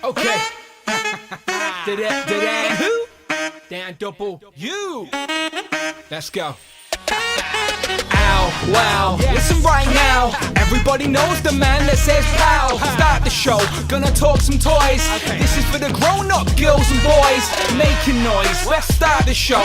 Okay. Dan who? Dan double U. Let's go. Ow, wow, listen right now. Everybody knows the man that says pow. Start the show, gonna talk some toys. This is for the grown-up girls and boys making noise. Let's start the show.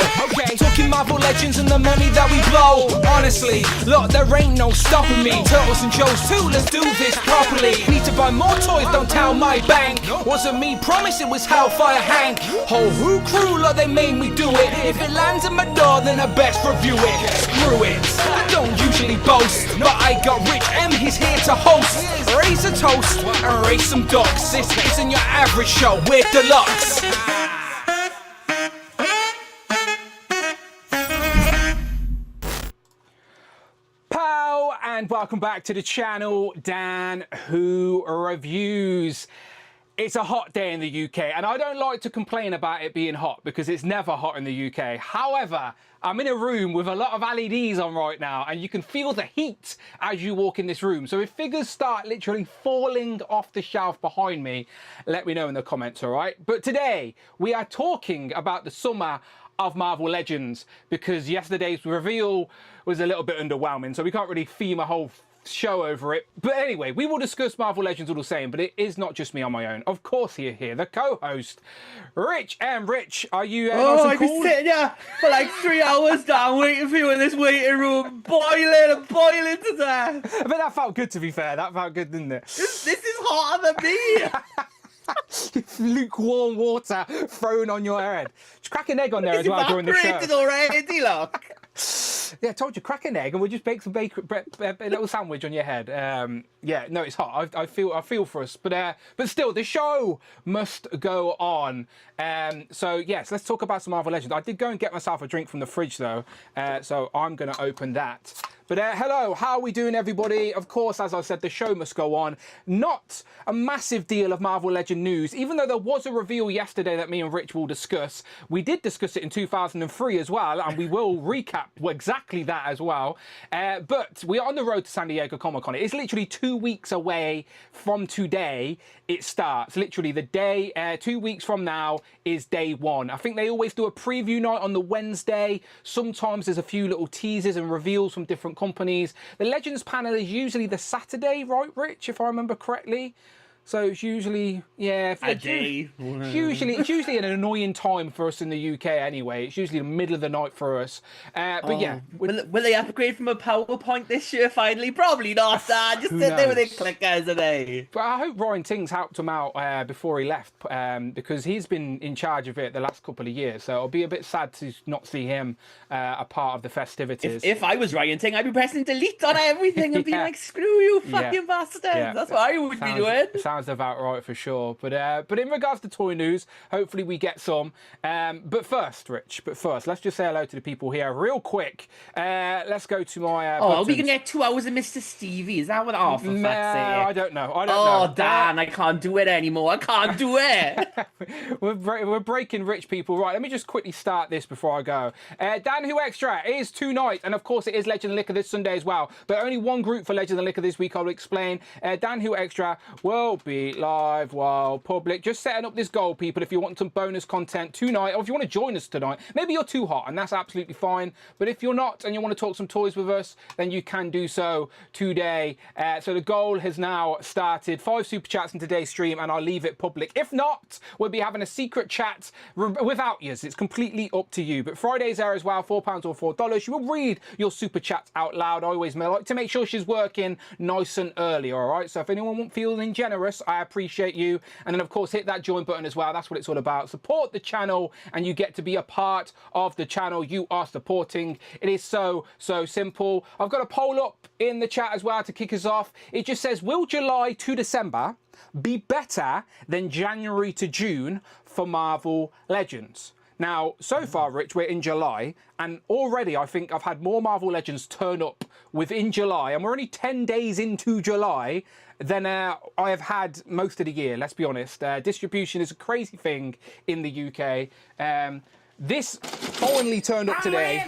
Talking Marvel Legends and the money that we blow. Honestly, look, there ain't no stopping me. Turtles and Joes too, let's do this properly. Need to buy more toys, don't tell my bank. Wasn't me, promise it was Hellfire Hank. Whole Who crew, look, they made me do it. If it lands at my door, then I best review it. Screw it, I don't usually boast, but I got Rich M, he's here to host. Raise a toast and raise some ducks. This isn't your average show, we're deluxe. Pow, and welcome back to the channel, Dan Who Reviews. It's a hot day in the UK, and I don't like to complain about it being hot because it's never hot in the UK. However, I'm in a room with a lot of LEDs on right now, and you can feel the heat as you walk in this room. So if figures start literally falling off the shelf behind me, let me know in the comments, all right? But today, we are talking about the summer of Marvel Legends because yesterday's reveal was a little bit underwhelming, so we can't really theme a whole show over it. But anyway, we will discuss Marvel Legends all the same, but it is not just me on my own. Of course, here, the co-host, Rich. Rich, are you I've been sitting here for like 3 hours now, waiting for you in this waiting room, boiling to death. But that felt good, to be fair. That felt good, didn't it? This is hotter than me. Lukewarm water thrown on your head. Just crack an egg on there as well during the show. It's already, look. Yeah, I told you, crack an egg and we'll just bake some a little sandwich on your head. Yeah, no, it's hot. I feel for us, but still, the show must go on. So yes, let's talk about some Marvel Legends. I did go and get myself a drink from the fridge though, so I'm gonna open that. But hello, how are we doing, everybody? Of course, as I said, the show must go on. Not a massive deal of Marvel Legend news, even though there was a reveal yesterday that me and Rich will discuss. We did discuss it in 2003 as well, and we will recap exactly that as well. But we are on the road to San Diego Comic-Con. It is literally 2 weeks away from today. It starts literally the day, 2 weeks from now is day one. I think they always do a preview night on the Wednesday. Sometimes there's a few little teasers and reveals from different companies. The Legends panel is usually the Saturday, right, Rich, if I remember correctly? So it's usually, yeah, a day. It's usually an annoying time for us in the UK anyway. It's usually the middle of the night for us. But yeah. Will they upgrade from a PowerPoint this year finally? Probably not, Dan. Just sit there with their clickers today. But I hope Ryan Ting's helped him out before he left because he's been in charge of it the last couple of years. So it'll be a bit sad to not see him a part of the festivities. If I was Ryan Ting, I'd be pressing delete on everything and being like, screw you, fucking bastards. Yeah. That's what I would be doing. Sounds about right for sure. But in regards to toy news, hopefully we get some. But first, Rich, let's just say hello to the people here real quick. Let's go to my are we gonna get 2 hours of Mr. Stevie? Is that what? Oh, for fuck's sake. I don't know. Oh, Dan, I can't do it anymore. I can't do it. We're breaking Rich people. Right, let me just quickly start this before I go. Dan Who Extra is tonight, and of course it is Legend and Liquor this Sunday as well. But only one group for Legend and Liquor this week, I'll explain. Dan Who Extra will be live while public. Just setting up this goal, people, if you want some bonus content tonight, or if you want to join us tonight. Maybe you're too hot, and that's absolutely fine. But if you're not, and you want to talk some toys with us, then you can do so today. So the goal has now started. 5 super chats in today's stream, and I'll leave it public. If not, we'll be having a secret chat without yous. It's completely up to you. But Friday's there as well, £4 or $4. You will read your super chats out loud. I always like to make sure she's working nice and early, all right? So if anyone feeling generous, I appreciate you. And then, of course, hit that join button as well. That's what it's all about. Support the channel, and you get to be a part of the channel you are supporting. It is so simple. I've got a poll up in the chat as well to kick us off. It just says, will July to December be better than January to June for Marvel Legends? Now, so far, Rich, we're in July, and already I think I've had more Marvel Legends turn up within July, and we're only 10 days into July, than I have had most of the year, let's be honest. Distribution is a crazy thing in the UK. This finally turned up today,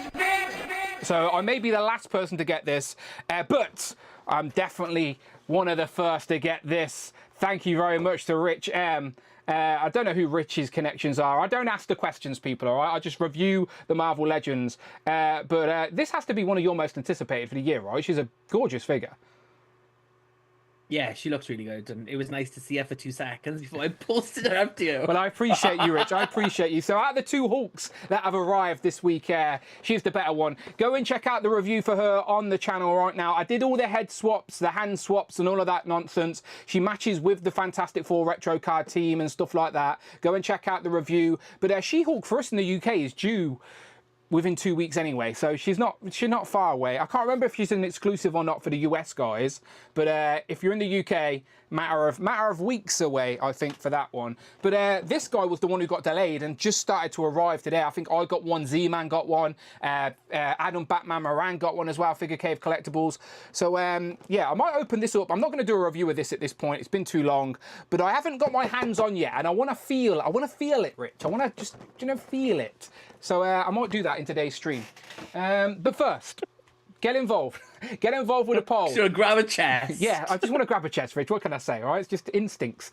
so I may be the last person to get this, but I'm definitely one of the first to get this. Thank you very much to Rich M. I don't know who Rich's connections are. I don't ask the questions, people, all right? I just review the Marvel Legends. But this has to be one of your most anticipated for the year, right? She's a gorgeous figure. Yeah, she looks really good, and it was nice to see her for 2 seconds before I posted her up to you. Well, I appreciate you, Rich. I appreciate you. So out of the 2 Hulks that have arrived this week, she's the better one. Go and check out the review for her on the channel right now. I did all the head swaps, the hand swaps, and all of that nonsense. She matches with the Fantastic Four retro card team and stuff like that. Go and check out the review. But She-Hulk for us in the UK is due within 2 weeks anyway, so she's not far away. I can't remember if she's an exclusive or not for the US guys, but if you're in the UK, matter of weeks away, I think, for that one. But this guy was the one who got delayed and just started to arrive today. I think I got one, Z-Man got one, Adam Batman Moran got one as well, Figure Cave Collectibles. So yeah, I might open this up. I'm not going to do a review of this at this point. It's been too long, but I haven't got my hands on yet, and I want to feel it, Rich. I want to just, feel it. So I might do that in today's stream. But first, get involved. Get involved with a poll. Should I grab a chest? Yeah, I just want to grab a chest, Rich. What can I say, all right? It's just instincts.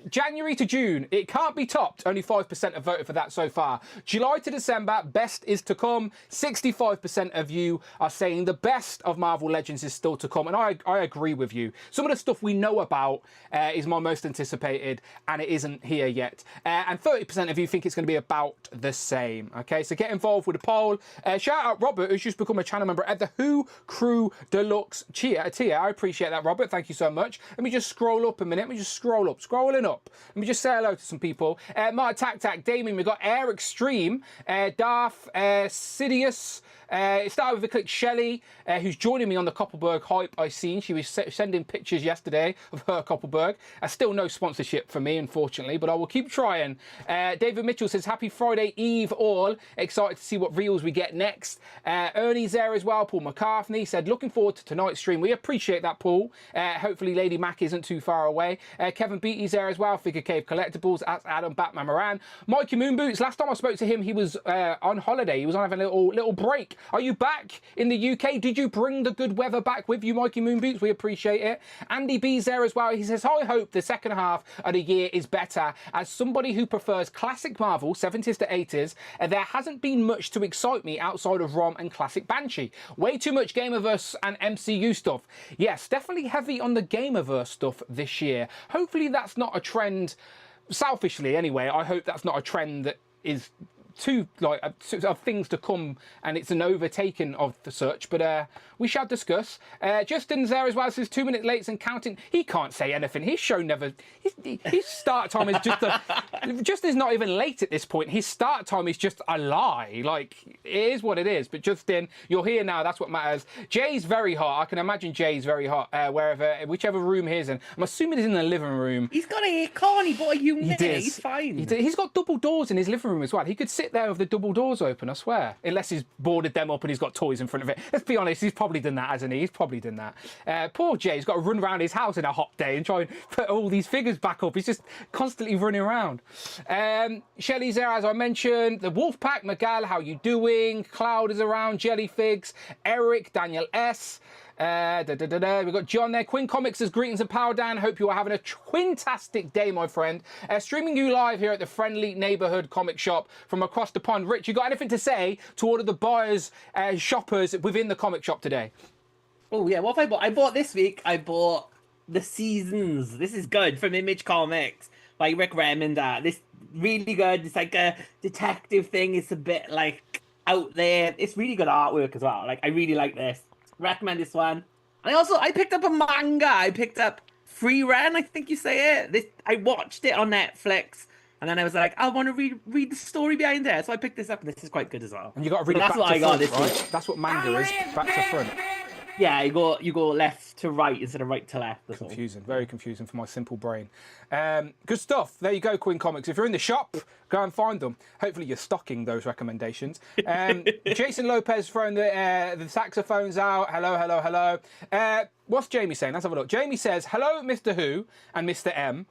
January to June, it can't be topped. Only 5% have voted for that so far. July to December, best is to come. 65% of you are saying the best of Marvel Legends is still to come. And I agree with you. Some of the stuff we know about is my most anticipated, and it isn't here yet. And 30% of you think it's going to be about the same. Okay, so get involved with the poll. Shout out Robert, who's just become a channel member at the Who Crew Deluxe tier. I appreciate that, Robert. Thank you so much. Let me just scroll up a minute. Let me just scrolling up. Let me just say hello to some people. Mark Tac, Damien, we've got Air Extreme, Darth, Sidious. It started with a click Shelley, who's joining me on the Koppelberg hype I've seen. She was sending pictures yesterday of her Koppelberg. Still no sponsorship for me, unfortunately, but I will keep trying. David Mitchell says, happy Friday Eve all. Excited to see what reels we get next. Ernie's there as well. Paul McCartney said, looking forward to tonight's stream. We appreciate that, Paul. Hopefully Lady Mac isn't too far away. Kevin Beatty's there as well. Figure Cave Collectibles. That's Adam Batman Moran. Mikey Moonboots, last time I spoke to him, he was on holiday. He was on having a little break. Are you back in the UK? Did you bring the good weather back with you, Mikey Moonboots? We appreciate it. Andy B's there as well. He says, I hope the second half of the year is better. As somebody who prefers classic Marvel, 70s to 80s, there hasn't been much to excite me outside of ROM and classic Banshee. Way too much Gamerverse and MCU stuff. Yes, definitely heavy on the Gamerverse stuff this year. Hopefully that's not a trend, selfishly anyway, I hope that's not a trend that is of things to come and it's an overtaking of the such, but we shall discuss. Justin's there as well, says 2 minutes late and counting. He can't say anything. His show never, his start time is Justin's not even late at this point. His start time is just a lie. Like, it is what it is. But Justin, you're here now, that's what matters. Jay's very hot. I can imagine Jay's very hot whichever room he's in. I'm assuming he's in the living room. He's got a corn, he bought a unit. He's fine. He's got double doors in his living room as well. He could sit there with the double doors open, I swear. Unless he's boarded them up and he's got toys in front of it. Let's be honest, he's probably done that, hasn't he? He's probably done that. Poor Jay's got to run around his house in a hot day and try and put all these figures back up. He's just constantly running around. Shelley's there, as I mentioned. The Wolfpack, Miguel, how you doing? Cloud is around. Jellyfigs. Eric, Daniel S. We've got John there. Quinn Comics says, greetings and power down. Hope you are having a twintastic day, my friend. Streaming you live here at the friendly neighborhood comic shop from across the pond. Rich, you got anything to say to all of the buyers, shoppers within the comic shop today? Oh yeah, what have I bought? I bought this week, I bought The Seasons. This is good, from Image Comics by Rick Remender. This really good. It's like a detective thing. It's a bit like out there. It's really good artwork as well. Like, I really like this. Recommend this one. And I picked up a manga. I picked up Free Ren, I think you say it. I watched it on Netflix, and then I was like, I want to read the story behind it. So I picked this up, and this is quite good as well. And you got to read it back to front, right? That's what manga is, back to front. Yeah, you go left to right instead of right to left. Confusing, very confusing for my simple brain. Good stuff. There you go, Quinn Comics. If you're in the shop, go and find them. Hopefully you're stocking those recommendations. Jason Lopez throwing the saxophones out. Hello. What's Jamie saying? Let's have a look. Jamie says, hello, Mr. Who and Mr. M.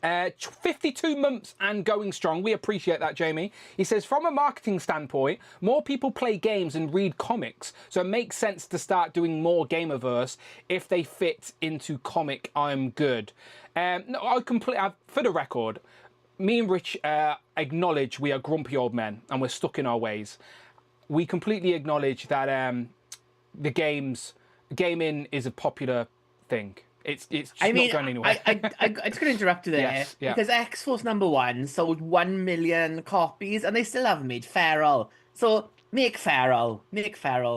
52 months and going strong. We appreciate that, Jamie. He says, from a marketing standpoint, more people play games and read comics, so it makes sense to start doing more Gamerverse if they fit into comic. I'm good. No, for the record, me and Rich acknowledge we are grumpy old men and we're stuck in our ways. We completely acknowledge that gaming is a popular thing. It's just not going anywhere. I just gonna interrupt you there, Yes, yeah. because X-Force #1 sold 1 million copies and they still haven't made Feral. So make Feral,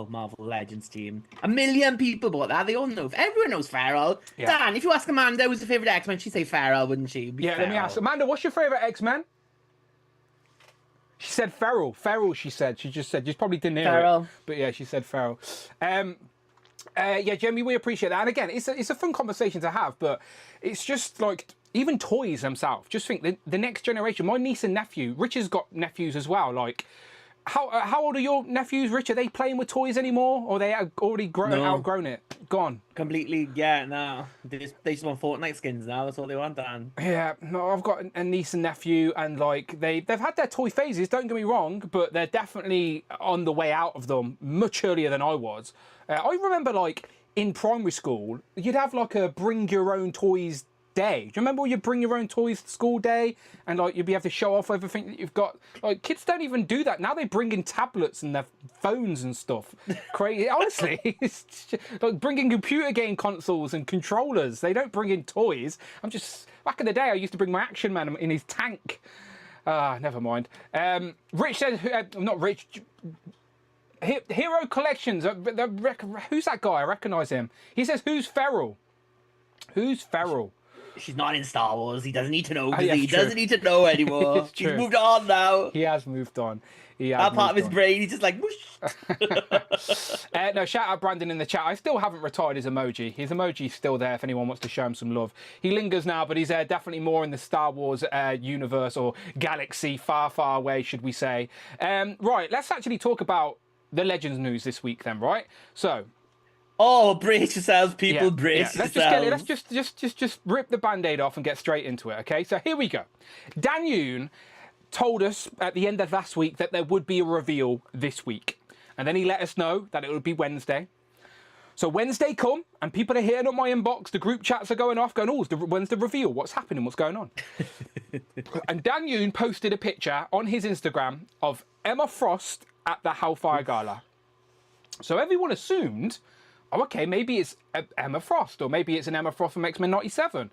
Marvel Legends team. 1 million people bought that. They all know. Everyone knows Feral. Yeah. Dan, if you ask Amanda who's her favorite X-Men, she'd say Feral, wouldn't she? It'd be Yeah, let me Feral. ask Amanda, what's your favorite X-Men? She said Feral. Feral, she said. She just said. You probably didn't hear Feral. it. But yeah, she said Feral. Yeah, Jamie, we appreciate that. And again, it's a fun conversation to have, but it's just like, even toys themselves. Just think, the next generation, my niece and nephew, Rich has got nephews as well. Like, how old are your nephews, Rich? Are they playing with toys anymore? Or they already outgrown it? Gone? Completely, yeah, no. They just want Fortnite skins now. That's all they want, Dan. Yeah, no, I've got a niece and nephew, and like they've had their toy phases. Don't get me wrong, but they're definitely on the way out of them much earlier than I was. I remember, like in primary school, you'd have like a bring your own toys day. Do you remember when you bring your own toys to school day, and like you'd be able to show off everything that you've got? Like kids don't even do that now. They bring in tablets and their phones and stuff. Crazy, honestly. It's just, like bringing computer game consoles and controllers. They don't bring in toys. Back in the day, I used to bring my Action Man in his tank. Never mind. Rich says, not Rich. Hero Collections. Who's that guy? I recognise him. He says, "Who's Feral? Who's Feral?" She's not in Star Wars. He doesn't need to know. yeah, He true. doesn't need to know anymore. It's He's true. moved on now. He has moved on. That part of his brain, he's just like, whoosh. No, shout out Brandon in the chat. I still haven't retired his emoji. His emoji's still there if anyone wants to show him some love. He lingers now, but he's definitely more in the Star Wars universe or galaxy, far, far away, should we say. Right, let's actually talk about the Legends news this week then, right? So, Oh, brace yourselves, people. Brace Let's yourselves. just rip the band-aid off and get straight into it, okay? So here we go. Dan Yoon told us at the end of last week that there would be a reveal this week. And then he let us know that it would be Wednesday. So Wednesday come, and people are hitting up my inbox. The group chats are going off, going, oh, when's the reveal? What's happening? What's going on? And Dan Yoon posted a picture on his Instagram of Emma Frost at the Hellfire Gala. So everyone assumed, oh, okay, maybe it's Emma Frost, or maybe it's an Emma Frost from X-Men 97.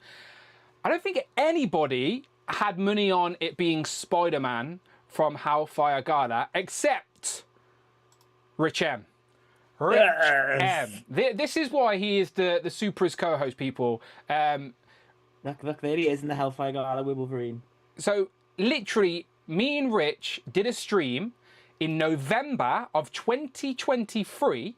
I don't think anybody had money on it being Spider-Man from Hellfire Gala, except Rich M. Rich M. This is why he is the Supers co-host, people. Look, there he is in the Hellfire Gala with Wolverine. So, literally, me and Rich did a stream in November of 2023,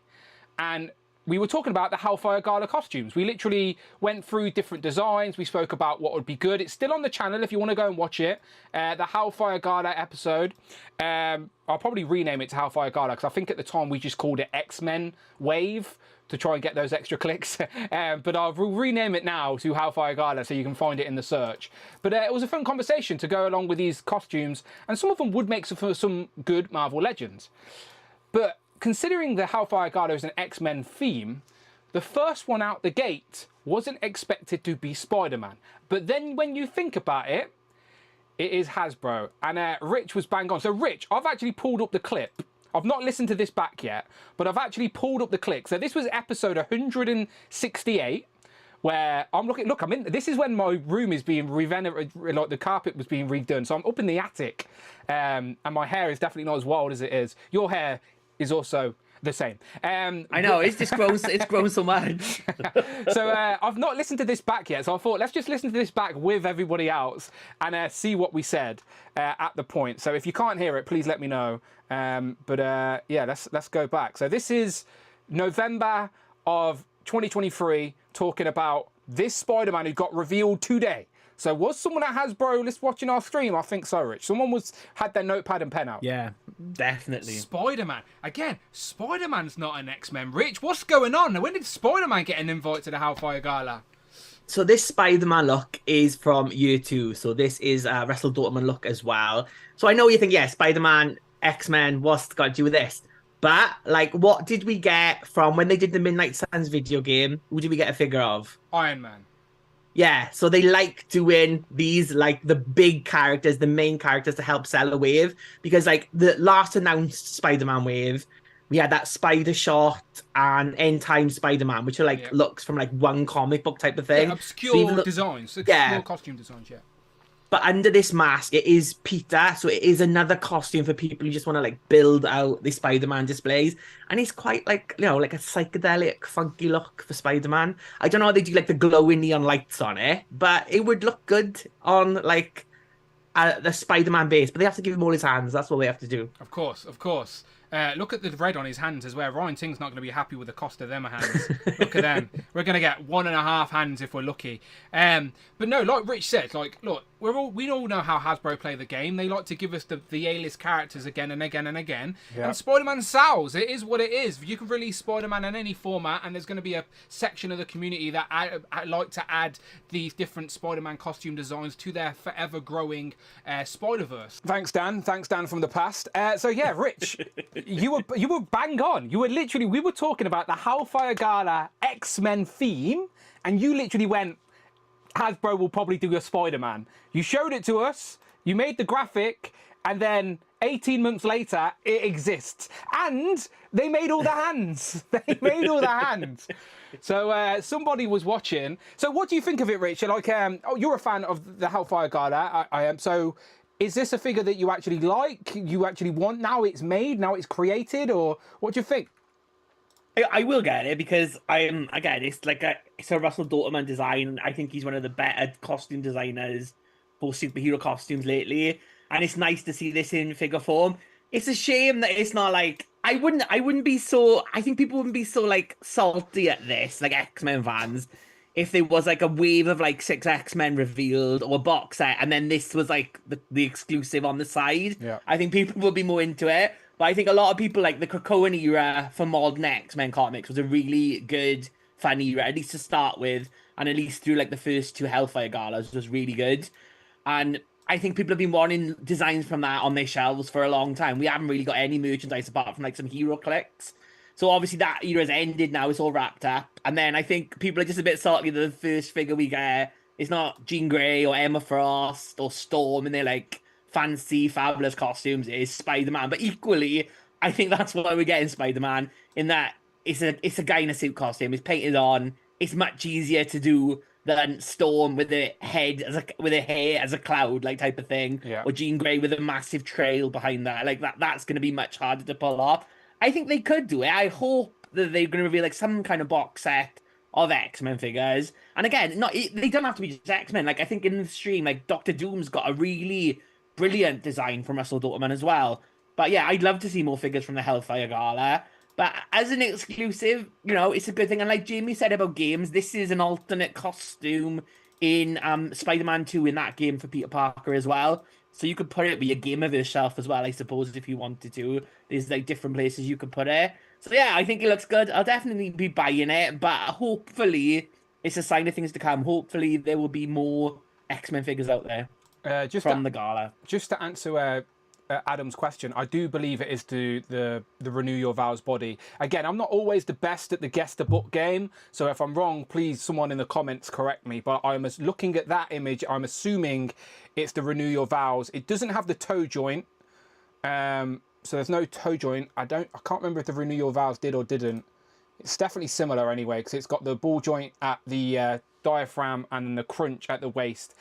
and we were talking about the Hellfire Gala costumes. We literally went through different designs. We spoke about what would be good. It's still on the channel if you want to go and watch it. The Hellfire Gala episode. I'll probably rename it to Hellfire Gala because I think at the time we just called it X-Men Wave to try and get those extra clicks. But I'll rename it now to Hellfire Gala so you can find it in the search. But it was a fun conversation to go along with these costumes, and some of them would make for some good Marvel Legends. But considering the Hellfire Gala is an X-Men theme, the first one out the gate wasn't expected to be Spider-Man. But then when you think about it, it is Hasbro. And Rich was bang on. So Rich, I've actually pulled up the clip. I've not listened to this back yet, but I've actually pulled up the clip. So this was episode 168, where I'm looking, look, I'm in, this is when my room is being renovated, like the carpet was being redone. So I'm up in the attic, and my hair is definitely not as wild as it is. Your hair is also the same. I know, it's just grown. It's grown so much. So I've not listened to this back yet, so I thought let's just listen to this back with everybody else and see what we said at the point. So if you can't hear it, please let me know. Yeah, let's go back. So this is November of 2023, talking about this Spider-Man who got revealed today. So was someone at Hasbro watching our stream? I think so, Rich. Someone had their notepad and pen out. Yeah, definitely. Spider-Man. Again, Spider-Man's not an X-Men. Rich, what's going on? When did Spider-Man get an invite to the Hellfire Gala? So this Spider-Man look is from year two. So this is a Russell Dortmund look as well. So I know you think, yeah, Spider-Man, X-Men, what's got to do with this? But like, what did we get from when they did the Midnight Suns video game? Who did we get a figure of? Iron Man. Yeah, so they like doing these like the big characters, the main characters to help sell a wave because like the last announced Spider-Man wave, we had that Spider Shot and End Time Spider-Man, which are like Yeah. looks from like one comic book type of Yeah, thing. So obscure even though- designs, obscure yeah, costume designs. Yeah. but under this mask, it is Peter, so it is another costume for people who just want to like build out the Spider-Man displays. And it's quite like like a psychedelic, funky look for Spider-Man. I don't know how they do like the glowing neon lights on it, but it would look good on like the Spider-Man base. But they have to give him all his hands. That's what they have to do. Of course, of course. Look at the red on his hands as well. Ryan Ting's not going to be happy with the cost of them hands. Look at them. We're going to get 1.5 hands if we're lucky. But no, like Rich said, like look, we all know how Hasbro play the game. They like to give us the A-list characters again and again and again. Yeah. And Spider-Man sells. It is what it is. You can release Spider-Man in any format, and there's going to be a section of the community that like to add these different Spider-Man costume designs to their forever growing Spider-Verse. Thanks, Dan. Thanks, Dan from the past. So yeah, Rich, you were bang on. You were literally, we were talking about the Hellfire Gala X-Men theme, and you literally went, Hasbro will probably do a Spider-Man. You showed it to us, you made the graphic, and then 18 months later, it exists. And they made all the hands. They made all the hands. So somebody was watching. So what do you think of it, Rich? Like, you're a fan of the Hellfire Gala. I am. So is this a figure that you actually like? You actually want now it's made, now it's created? Or what do you think? I will get it because again, it's a Russell Dortmund design. I think he's one of the better costume designers for superhero costumes lately, and it's nice to see this in figure form. It's a shame that it's not like I wouldn't be so. I think people wouldn't be so like salty at this, like X-Men fans, if there was like a wave of like 6 X-Men revealed or a box set, and then this was like the exclusive on the side. Yeah. I think people would be more into it. But I think a lot of people like the Krakoan era for modern X-Men comics was a really good, fun era, at least to start with, and at least through like the first 2 Hellfire Galas was really good. And I think people have been wanting designs from that on their shelves for a long time. We haven't really got any merchandise apart from like some hero clicks. So obviously that era has ended now, it's all wrapped up. And then I think people are just a bit salty that the first figure we get is not Jean Grey or Emma Frost or Storm, and they're like fancy, fabulous costumes. It is Spider-Man. But equally, I think that's why we're getting Spider-Man, in that it's a guy in a suit costume. It's painted on. It's much easier to do than Storm with a head with a hair as a cloud, like type of thing. Yeah. Or Jean Grey with a massive trail behind that. Like that's going to be much harder to pull off. I think they could do it. I hope that they're going to reveal like some kind of box set of X-Men figures. And again, they don't have to be just X-Men. Like I think in the stream, like Doctor Doom's got a really brilliant design from Russell Dortmund as well. But yeah, I'd love to see more figures from the Hellfire Gala. But as an exclusive, it's a good thing. And like Jamie said about games, this is an alternate costume in Spider-Man 2 in that game for Peter Parker as well. So you could put it with your Gamerverse shelf as well, I suppose, if you wanted to. There's like different places you could put it. So yeah, I think it looks good. I'll definitely be buying it, but hopefully it's a sign of things to come. Hopefully there will be more X-Men figures out there from the gala. Just to answer Adam's question, I do believe it is the Renew Your Vows body. Again, I'm not always the best at the guess the book game, so if I'm wrong, please someone in the comments correct me. But I'm looking at that image, I'm assuming it's the Renew Your Vows. It doesn't have the toe joint, so there's no toe joint. I can't remember if the Renew Your Vows did or didn't. It's definitely similar anyway, because it's got the ball joint at the diaphragm and the crunch at the waist.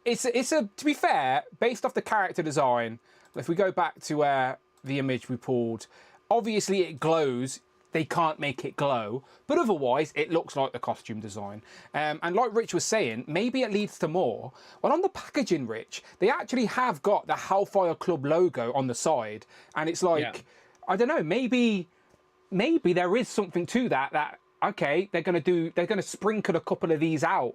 It's to be fair, based off the character design, if we go back to the image we pulled, obviously it glows. They can't make it glow, but otherwise it looks like the costume design. And like Rich was saying, maybe it leads to more. Well, on the packaging, Rich, they actually have got the Hellfire Club logo on the side, and it's like, yeah. I don't know, maybe there is something to that. Okay, they're gonna sprinkle a couple of these out,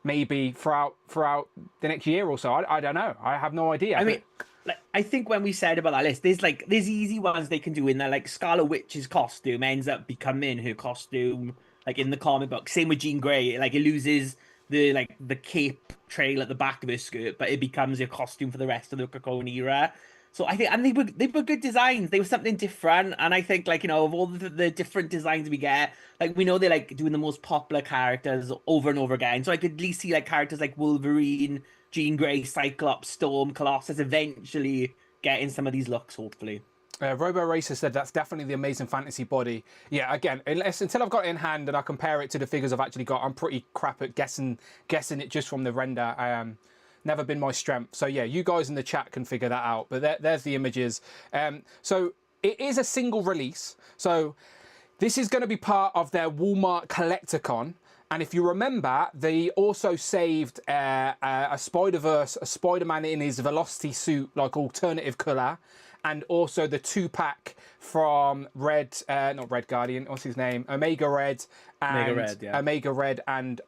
maybe throughout the next year or so. I don't know. I have no idea. I mean, like, I think when we said about that list, there's easy ones they can do in there. Like Scarlet Witch's costume ends up becoming her costume like in the comic book. Same with Jean Grey, like it loses the cape trail at the back of her skirt, but it becomes your costume for the rest of the Krakoan era. So I think, and they were good designs. They were something different, and I think like of all the different designs we get, like we know they're like doing the most popular characters over and over again. So I could at least see like characters like Wolverine, Jean Grey, Cyclops, Storm, Colossus eventually getting some of these looks, hopefully. Robo Racer said that's definitely the Amazing Fantasy body. Yeah, again, until I've got it in hand and I compare it to the figures I've actually got, I'm pretty crap at guessing it just from the render. Never been my strength. So yeah, you guys in the chat can figure that out. But there's the images. So it is a single release. So this is going to be part of their Walmart Collecticon. And if you remember, they also saved a Spider-Verse, a Spider-Man in his Velocity suit, like alternative colour. And also the 2-pack from not Red Guardian, what's his name? Omega Red and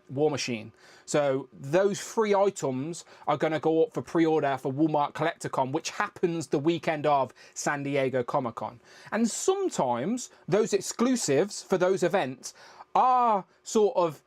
War Machine. So those 3 items are going to go up for pre-order for Walmart Collecticon, which happens the weekend of San Diego Comic-Con. And sometimes those exclusives for those events are sort of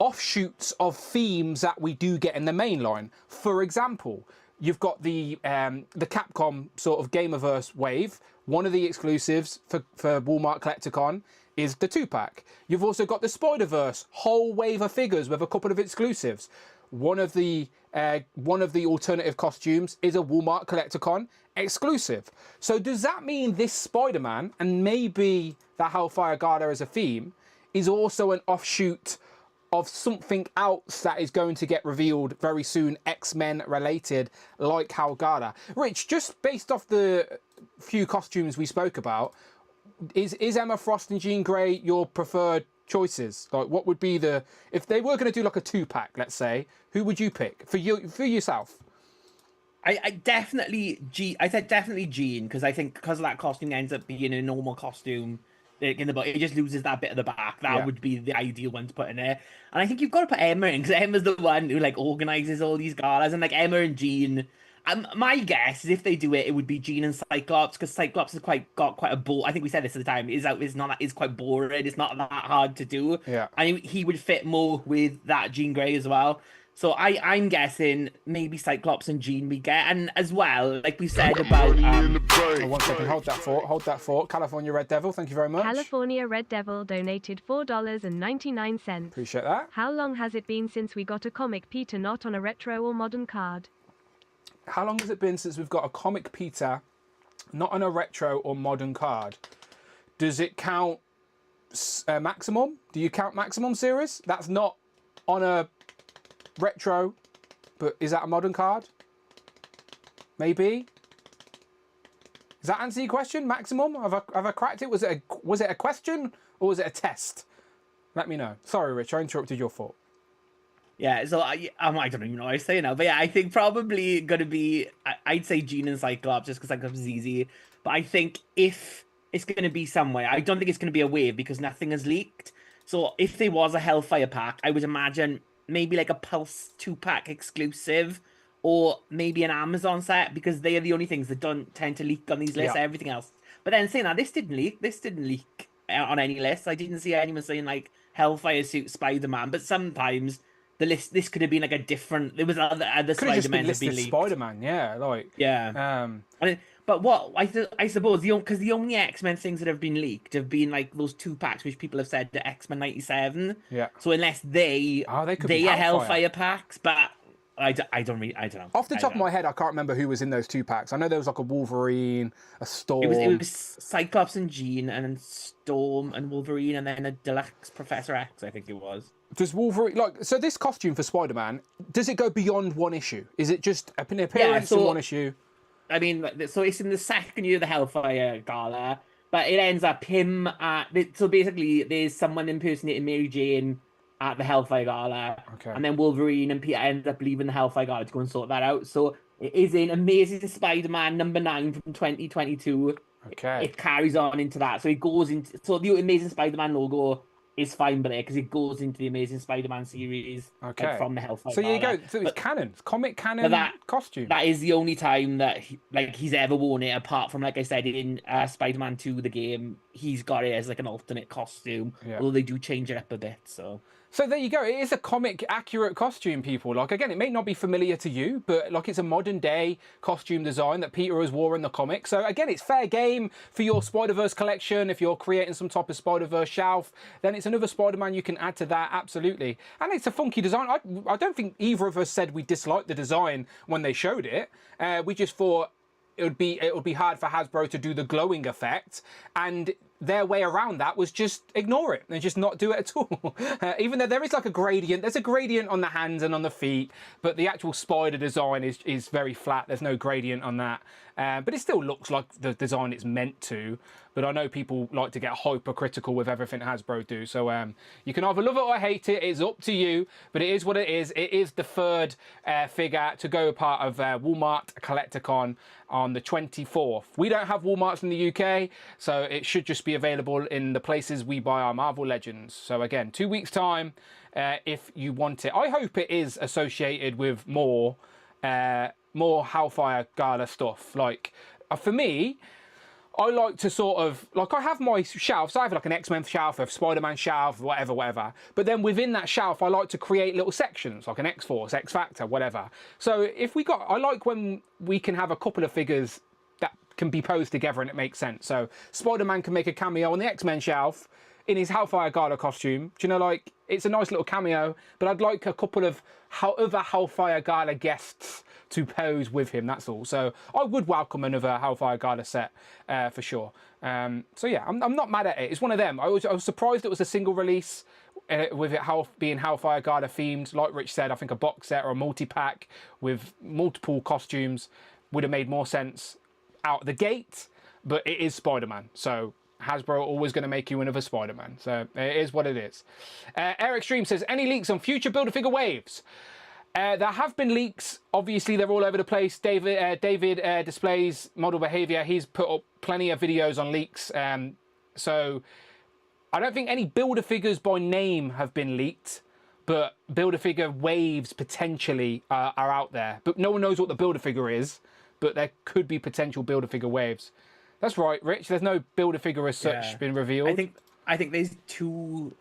offshoots of themes that we do get in the main line. For example, you've got the Capcom sort of Gamerverse wave. One of the exclusives for Walmart Collecticon is the 2-pack. You've also got the Spider-Verse whole wave of figures with a couple of exclusives. One of the alternative costumes is a Walmart Collecticon exclusive. So does that mean this Spider-Man, and maybe the Hellfire Gala as a theme, is also an offshoot of something else that is going to get revealed very soon, X-Men related, like Hellgala? Rich, just based off the few costumes we spoke about, is Emma Frost and Jean Grey your preferred choices? Like, what would be if they were going to do like a 2-pack, let's say, who would you pick for yourself? I definitely I said definitely Jean, because I think because of that costume ends up being a normal costume in the book, it just loses that bit of the back. That would be the ideal one to put in there. And I think you've got to put Emma in, because Emma's the one who like organizes all these galas, and like Emma and Jean. My guess is if they do it, it would be Jean and Cyclops, because Cyclops has got quite a bore. I think we said this at the time. Is quite boring. It's not that hard to do. Yeah, and he would fit more with that Jean Grey as well. So I'm guessing maybe Cyclops and Jean we get, and as well, like we said about 1 second, hold that thought. California Red Devil, thank you very much. California Red Devil donated $4.99. Appreciate that. How long has it been since we got a comic Peter not on a retro or modern card? How long has it been since we've got a comic Peter not on a retro or modern card? Does it count Maximum? Do you count Maximum series? That's not on a retro, but is that a modern card? Maybe. Does that answer your question? Maximum? Have I cracked it? Was it a question or was it a test? Let me know. Sorry, Rich, I interrupted your thought. Yeah, so I don't even know what I say now, but yeah, I think probably gonna be I'd say Jean and Cyclops, just because Cyclops is easy. But I think if it's gonna be somewhere, I don't think it's gonna be a wave because nothing has leaked. So if there was a Hellfire pack, I would imagine maybe like a Pulse 2-pack exclusive, or maybe an Amazon set, because they are the only things that don't tend to leak on these lists. Yeah. Everything else. But then saying that, this didn't leak on any list. I didn't see anyone saying like Hellfire suit Spider-Man, but sometimes this could have been like a different. There was other Spider-Man have been leaked. Spider-Man, yeah, like yeah. But what I suppose because the only X-Men things that have been leaked have been like those 2-packs, which people have said the X-Men 97. Yeah. So unless they could be are Hellfire packs, but I don't know. Off the top of my head, I can't remember who was in those 2-packs. I know there was like a Wolverine, a Storm. It was Cyclops and Jean, and then Storm and Wolverine, and then a deluxe Professor X, I think it was. Does Wolverine so this costume for Spider-Man, does it go beyond one issue? Is it just an appearance in one issue? I mean, so it's in the second year of the Hellfire Gala, but it ends up him so basically there's someone impersonating Mary Jane at the Hellfire Gala, okay, and then Wolverine and Peter end up leaving the Hellfire Gala to go and sort that out. So it is in Amazing Spider-Man #9 from 2022. Okay. It carries on into that, so it goes into the Amazing Spider-Man logo is fine by there because it goes into the Amazing Spider-Man series Okay. from the Hellfire So there you Gala. go. So it's canon. It's comic canon But that- costume. That is the only time that he's ever worn it, apart from, like I said, in Spider-Man 2, the game, he's got it as like an alternate costume, Yeah. although they do change it up a bit. So there you go. It is a comic accurate costume, people. Like, again, it may not be familiar to you, but like it's a modern day costume design that Peter has wore in the comic. So again, it's fair game for your Spider-Verse collection. If you're creating some type of Spider-Verse shelf, then it's another Spider-Man you can add to that. Absolutely. And it's a funky design. I don't think either of us said we disliked the design when they showed it. We just thought it would be hard for Hasbro to do the glowing effect, and their way around that was just ignore it and just not do it at all. Even though there is like a gradient, there's a gradient on the hands and on the feet, but the actual spider design is very flat. There's no gradient on that. But it still looks like the design it's meant to. But I know people like to get hypercritical with everything Hasbro do. So you can either love it or hate it. It's up to you. But it is what it is. It is the third figure to go part of Walmart Collecticon on the 24th. We don't have Walmarts in the UK, so it should just be available in the places we buy our Marvel Legends. So again, 2 weeks time if you want it. I hope it is associated with more Hellfire Gala stuff. Like, for me, I like to sort of, like, I have my shelves. I have like an X-Men shelf, a Spider-Man shelf, whatever. But then within that shelf, I like to create little sections, like an X-Force, X-Factor, whatever. So I like when we can have a couple of figures that can be posed together and it makes sense. So Spider-Man can make a cameo on the X-Men shelf in his Hellfire Gala costume. Do you know, like, it's a nice little cameo, but I'd like a couple of other Hellfire Gala guests to pose with him, that's all. So I would welcome another Hellfire Gala set for sure. So yeah, I'm not mad at it. It's one of them. I was surprised it was a single release with it being Hellfire Gala themed. Like Rich said, I think a box set or a multi-pack with multiple costumes would have made more sense out the gate, but it is Spider-Man, so Hasbro are always going to make you another Spider-Man. So it is what it is. Eric Stream says, any leaks on future Build-A-Figure waves? There have been leaks. Obviously, they're all over the place. David displays model behavior. He's put up plenty of videos on leaks. So I don't think any Build-A-Figures by name have been leaked, but Build-A-Figure waves potentially are out there. But no one knows what the Build-A-Figure is, but there could be potential Build-A-Figure waves. That's right, Rich. There's no Build-A-Figure as such been revealed. I think there's two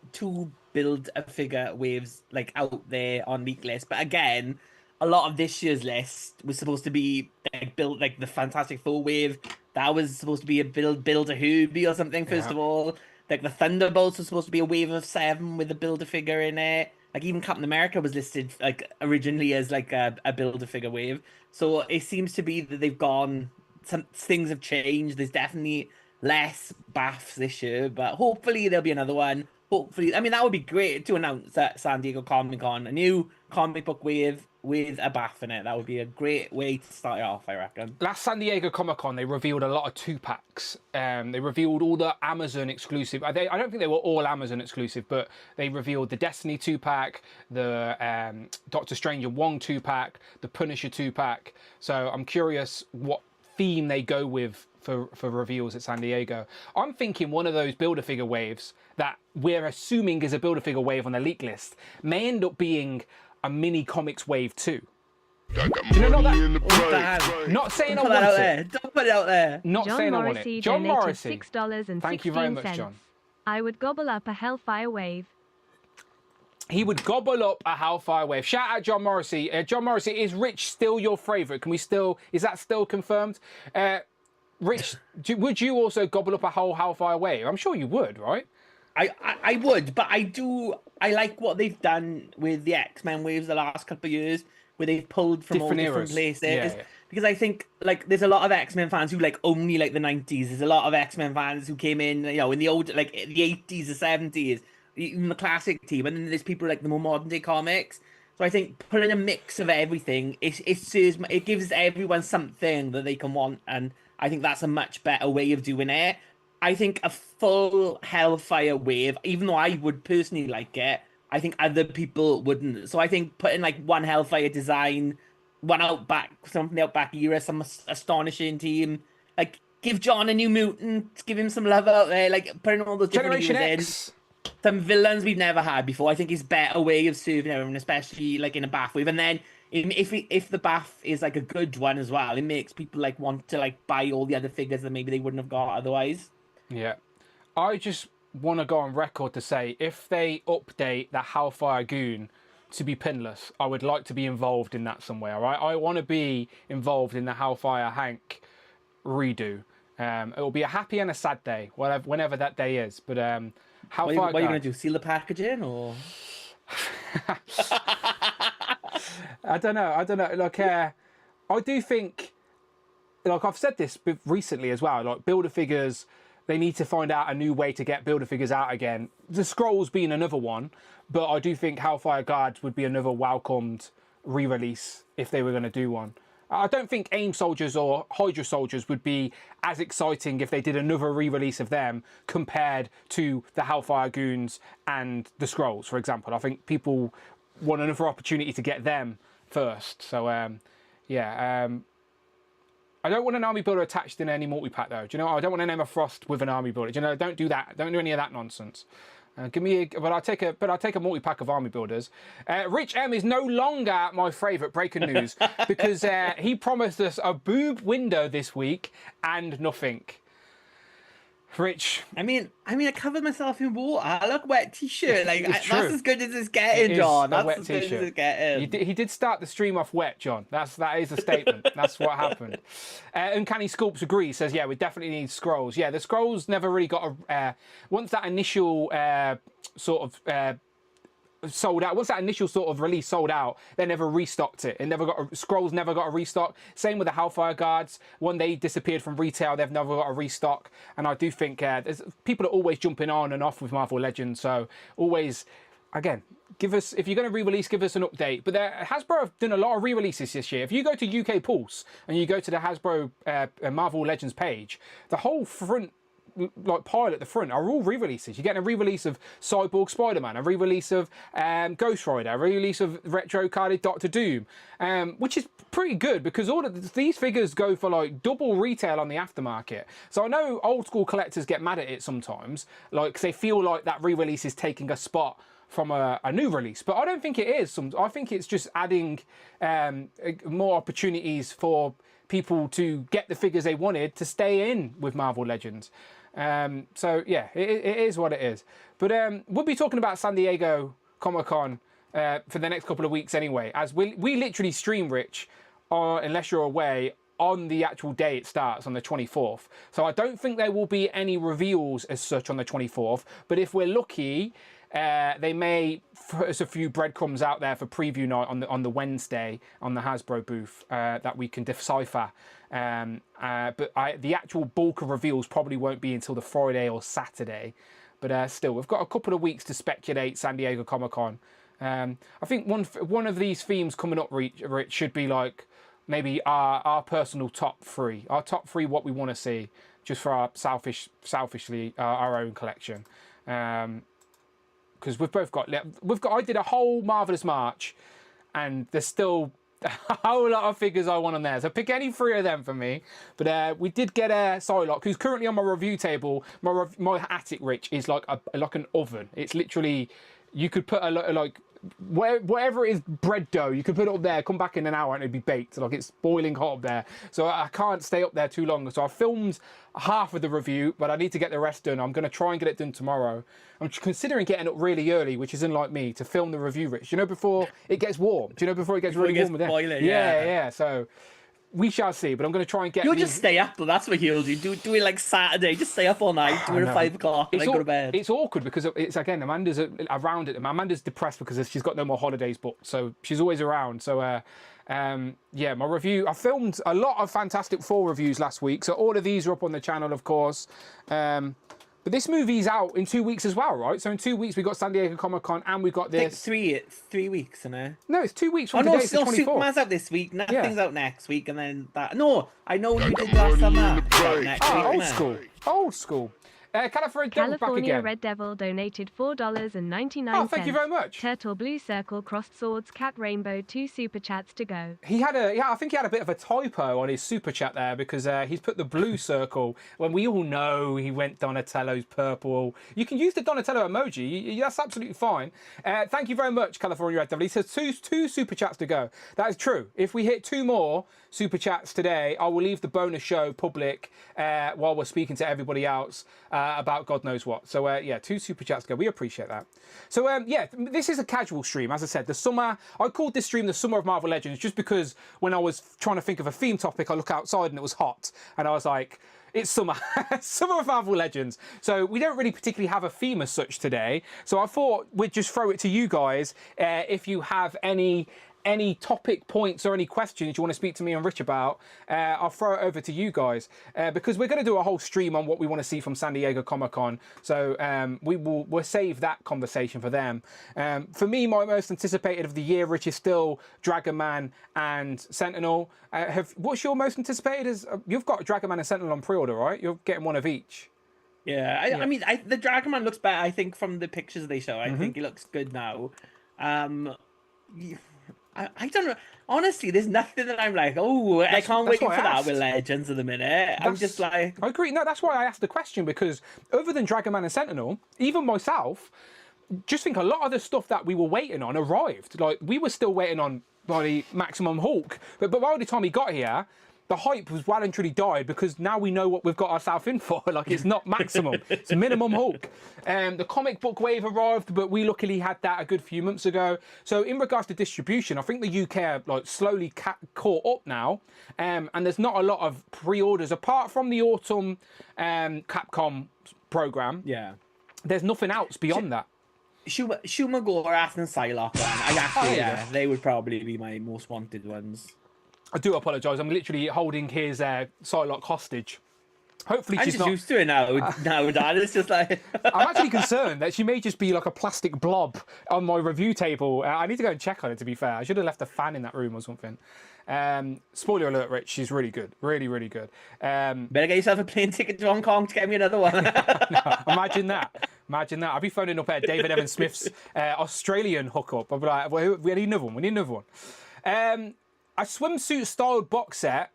Build-A-Figure waves like out there on leak list. But again, a lot of this year's list was supposed to be like the Fantastic Four wave. That was supposed to be a Build-A-Hubie or something. First of all, like the Thunderbolts was supposed to be a wave of 7 with a Build-A-Figure in it. Like even Captain America was listed like originally as like a Build-A-Figure wave. So it seems to be that they've gone. Some things have changed. There's definitely less BAFs this year, but hopefully there'll be another one. Hopefully, I mean, that would be great to announce at San Diego Comic Con, a new comic book wave with a BAF in it. That would be a great way to start it off, I reckon. Last San Diego Comic Con, they revealed a lot of 2-packs. They revealed all the Amazon exclusive. I don't think they were all Amazon exclusive, but they revealed the Destiny 2-pack, the Doctor Strange and Wong 2-pack, the Punisher 2-pack. So I'm curious what theme they go with for reveals at San Diego. I'm thinking one of those Build-A-Figure waves that we're assuming is a Build-A-Figure wave on the leak list may end up being a mini comics wave too. Do you know that? Not saying I want it. Don't put it out there. Not John saying Morrissey I want it. John donated Morrissey. $6.16. Thank you very much, John. I would gobble up a Hellfire wave. He would gobble up a Hellfire wave. Shout out John Morrissey. John Morrissey, is Rich still your favourite? Is that still confirmed? Rich, would you also gobble up a whole Hellfire wave? I'm sure you would, right? I would, but I like what they've done with the X-Men waves the last couple of years, where they've pulled from all different places. Yeah. Because I think like there's a lot of X-Men fans who like only like the 90s. There's a lot of X-Men fans who came in, you know, in the old like the 80s, the 70s, even the classic team, and then there's people like the more modern day comics. So I think putting a mix of everything, it gives everyone something that they can want, and I think that's a much better way of doing it. I think a full Hellfire wave, even though I would personally like it, I think other people wouldn't. So I think putting like one Hellfire design, one Outback, something the Outback era, some astonishing team, like give John a New Mutant, give him some love out there, like putting all those different Generation heroes X. some villains we've never had before. I think it's better way of serving everyone, especially like in a bath wave. And then if the bath is like a good one as well, it makes people like want to like buy all the other figures that maybe they wouldn't have got otherwise. Yeah. I just want to go on record to say, if they update the Hellfire Goon to be pinless, I would like to be involved in that somewhere, all right? I want to be involved in the Hellfire Hank redo. It will be a happy and a sad day, whenever that day is. But Hellfire What are you going to do? Seal the packaging or? I don't know. Like, I do think, like I've said this recently as well. Like Build-A-Figures, they need to find out a new way to get Build-A-Figures out again. The Scrolls being another one, but I do think Hellfire Guards would be another welcomed re-release if they were going to do one. I don't think AIM Soldiers or Hydra Soldiers would be as exciting if they did another re-release of them compared to the Hellfire Goons and the Scrolls, for example. I think people want another opportunity to get them first. So, yeah. I don't want an army builder attached in any multi-pack, though. Do you know? I don't want an Emma Frost with an army builder. Do you know? Don't do that. Don't do any of that nonsense. But I'll take a multi-pack of army builders. Rich M is no longer my favourite, breaking news, because he promised us a boob window this week and nothing. Rich, I mean, I covered myself in water. I look wet t-shirt. Like It's that's true. as good as it's getting, John. a That's wet as good as t-shirt. it's getting. He did start the stream off wet, John. That is a statement. That's what happened. Uncanny Sculpts agrees. Says, yeah, we definitely need scrolls. Yeah, the scrolls never really got a once that initial sort of sold out. Once that initial sort of release sold out, they never restocked it. Scrolls never got a restock. Same with the Hellfire Guards. When they disappeared from retail, they've never got a restock. And I do think people are always jumping on and off with Marvel Legends. So always, again, if you're going to re-release, give us an update. But Hasbro have done a lot of re-releases this year. If you go to UK Pulse and you go to the Hasbro Marvel Legends page, the whole front like pile at the front are all re-releases. You're getting a re-release of Cyborg Spider-Man, a re-release of Ghost Rider, a re-release of retro carded Doctor Doom, which is pretty good because all of these figures go for like double retail on the aftermarket. So I know old school collectors get mad at it sometimes, like 'cause they feel like that re-release is taking a spot from a new release, but I don't think it is. I think it's just adding more opportunities for people to get the figures they wanted to stay in with Marvel Legends. So yeah, it is what it is. But we'll be talking about San Diego Comic-Con for the next couple of weeks anyway, as we literally stream, Rich, unless you're away, on the actual day it starts on the 24th. So I don't think there will be any reveals as such on the 24th, but if we're lucky, they may put us a few breadcrumbs out there for preview night on the Wednesday on the Hasbro booth that we can decipher. But the actual bulk of reveals probably won't be until the Friday or Saturday. But still, we've got a couple of weeks to speculate San Diego Comic-Con. I think one of these themes coming up, Rich, should be like maybe our personal top three. Our top three, what we want to see, just for our selfishly our own collection. Because I did a whole Marvelous March, and there's still a whole lot of figures I want on there. So pick any three of them for me. But we did get a Psylocke, who's currently on my review table. My attic, Rich, is like an oven. It's literally, you could put whatever it is, bread dough, you could put it up there, come back in an hour and it'd be baked. Like, it's boiling hot up there. So I can't stay up there too long. So I filmed half of the review, but I need to get the rest done. I'm going to try and get it done tomorrow. I'm considering getting up really early, which isn't like me, to film the review, Rich. You know, before it gets warm. Do you know, before it gets really warm? Boiling, yeah. So we shall see, but I'm going to try and get... You'll just stay up, that's what he'll do. Do it like Saturday. Just stay up all night, do it at 5 o'clock, and then go to bed. It's awkward because it's, again, Amanda's around it. Amanda's depressed because she's got no more holidays booked, so she's always around. So, yeah, my review... I filmed a lot of Fantastic Four reviews last week, so all of these are up on the channel, of course. But this movie's out in 2 weeks as well, right? So in 2 weeks, we got San Diego Comic-Con and we got this... It's 3 weeks, isn't it? No, it's 2 weeks from today. It's the 24th. Superman's out this week. Nothing's out next week, and then that... No, I know you did last summer. Next week, old school. California Devil back California again. Red Devil donated $4.99. Oh, thank you very much. Turtle Blue Circle Crossed Swords Cat Rainbow 2 super chats to go. He had I think he had a bit of a typo on his super chat there because he's put the blue circle when we all know he went Donatello's purple. You can use the Donatello emoji. That's absolutely fine. Thank you very much, California Red Devil. He says two super chats to go. That is true. If we hit 2 more super chats today, I will leave the bonus show public while we're speaking to everybody else about God knows what. So yeah, 2 super chats to go. We appreciate that. So yeah, this is a casual stream. As I said, I called this stream the Summer of Marvel Legends just because when I was trying to think of a theme topic, I look outside and it was hot. And I was like, it's summer. Summer of Marvel Legends. So we don't really particularly have a theme as such today. So I thought we'd just throw it to you guys if you have any topic points or any questions you want to speak to me and Rich about. I'll throw it over to you guys because we're going to do a whole stream on what we want to see from San Diego Comic-Con. So we'll save that conversation for them. For me, my most anticipated of the year, Rich, is still Dragon Man and Sentinel. What's your most anticipated? You've got Dragon Man and Sentinel on pre-order, right? You're getting one of each. Yeah, I mean, the Dragon Man looks better, I think, from the pictures they show. I think he looks good now. I don't know. Honestly, there's nothing that I'm like, oh, I can't wait for that with Legends at the minute. I'm just like... I agree. No, that's why I asked the question, because other than Dragon Man and Sentinel, even myself, just think a lot of the stuff that we were waiting on arrived. Like, we were still waiting on bloody Maximum Hulk. But by the time he got here, the hype was well and truly died because now we know what we've got ourselves in for. Like, it's not Maximum, it's Minimum Hulk. The comic book wave arrived, but we luckily had that a good few months ago. So in regards to distribution, I think the UK are like slowly caught up now. And there's not a lot of pre-orders apart from the autumn Capcom program. Yeah. There's nothing else beyond that. Shumagorath and Psylocke, they would probably be my most wanted ones. I do apologise. I'm literally holding his Psylocke hostage. Hopefully she's just not used to it now, Dad. It's just like... I'm actually concerned that she may just be like a plastic blob on my review table. I need to go and check on it, to be fair. I should have left a fan in that room or something. Spoiler alert, Rich, she's really good. Really, really good. Better get yourself a plane ticket to Hong Kong to get me another one. No, imagine that. Imagine that. I'll be phoning up David Evan Smith's Australian hookup. I'll be like, well, we need another one. We need another one. A swimsuit-styled box set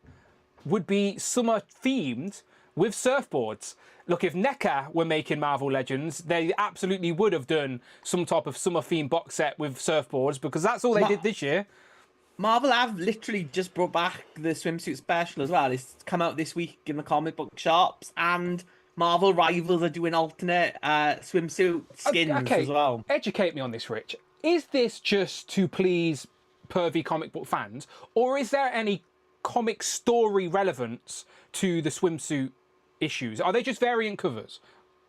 would be summer-themed with surfboards. Look, if NECA were making Marvel Legends, they absolutely would have done some type of summer-themed box set with surfboards because that's all they did this year. Marvel have literally just brought back the swimsuit special as well. It's come out this week in the comic book shops, and Marvel Rivals are doing alternate swimsuit skins as well. Educate me on this, Rich. Is this just to please pervy comic book fans, or is there any comic story relevance to the swimsuit issues? Are they just variant covers,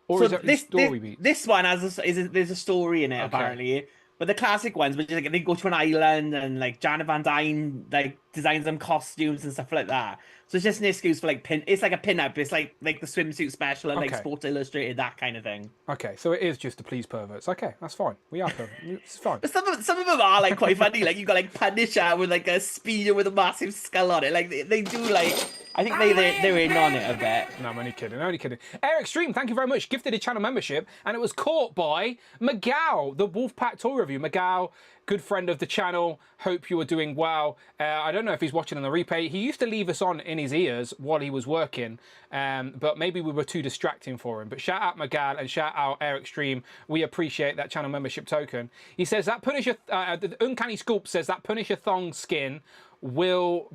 or so is there a story beat? This one there's a story in it apparently, but the classic ones, but like, they go to an island and like Janet Van Dyne like designs them costumes and stuff like that. So it's just an excuse for like it's like a pin-up. It's like the swimsuit special and like Sports Illustrated, that kind of thing. Okay, so it is just to please perverts. Okay, that's fine. We are perverts. It's fine. But some of them are like quite funny. Like you got like Punisher with like a speeder with a massive skull on it. Like they do like. I think they're in on it a bit. No, I'm only kidding. Only kidding. Eric Stream, thank you very much. Gifted a channel membership, and it was caught by Miguel, the Wolfpack Toy Review. Miguel, good friend of the channel. Hope you are doing well. I don't know if he's watching on the replay. He used to leave us on in his ears while he was working, but maybe we were too distracting for him. But shout out Miguel and shout out Eric Stream. We appreciate that channel membership token. He says that Punisher, the Uncanny Sculpt says that Punisher thong skin will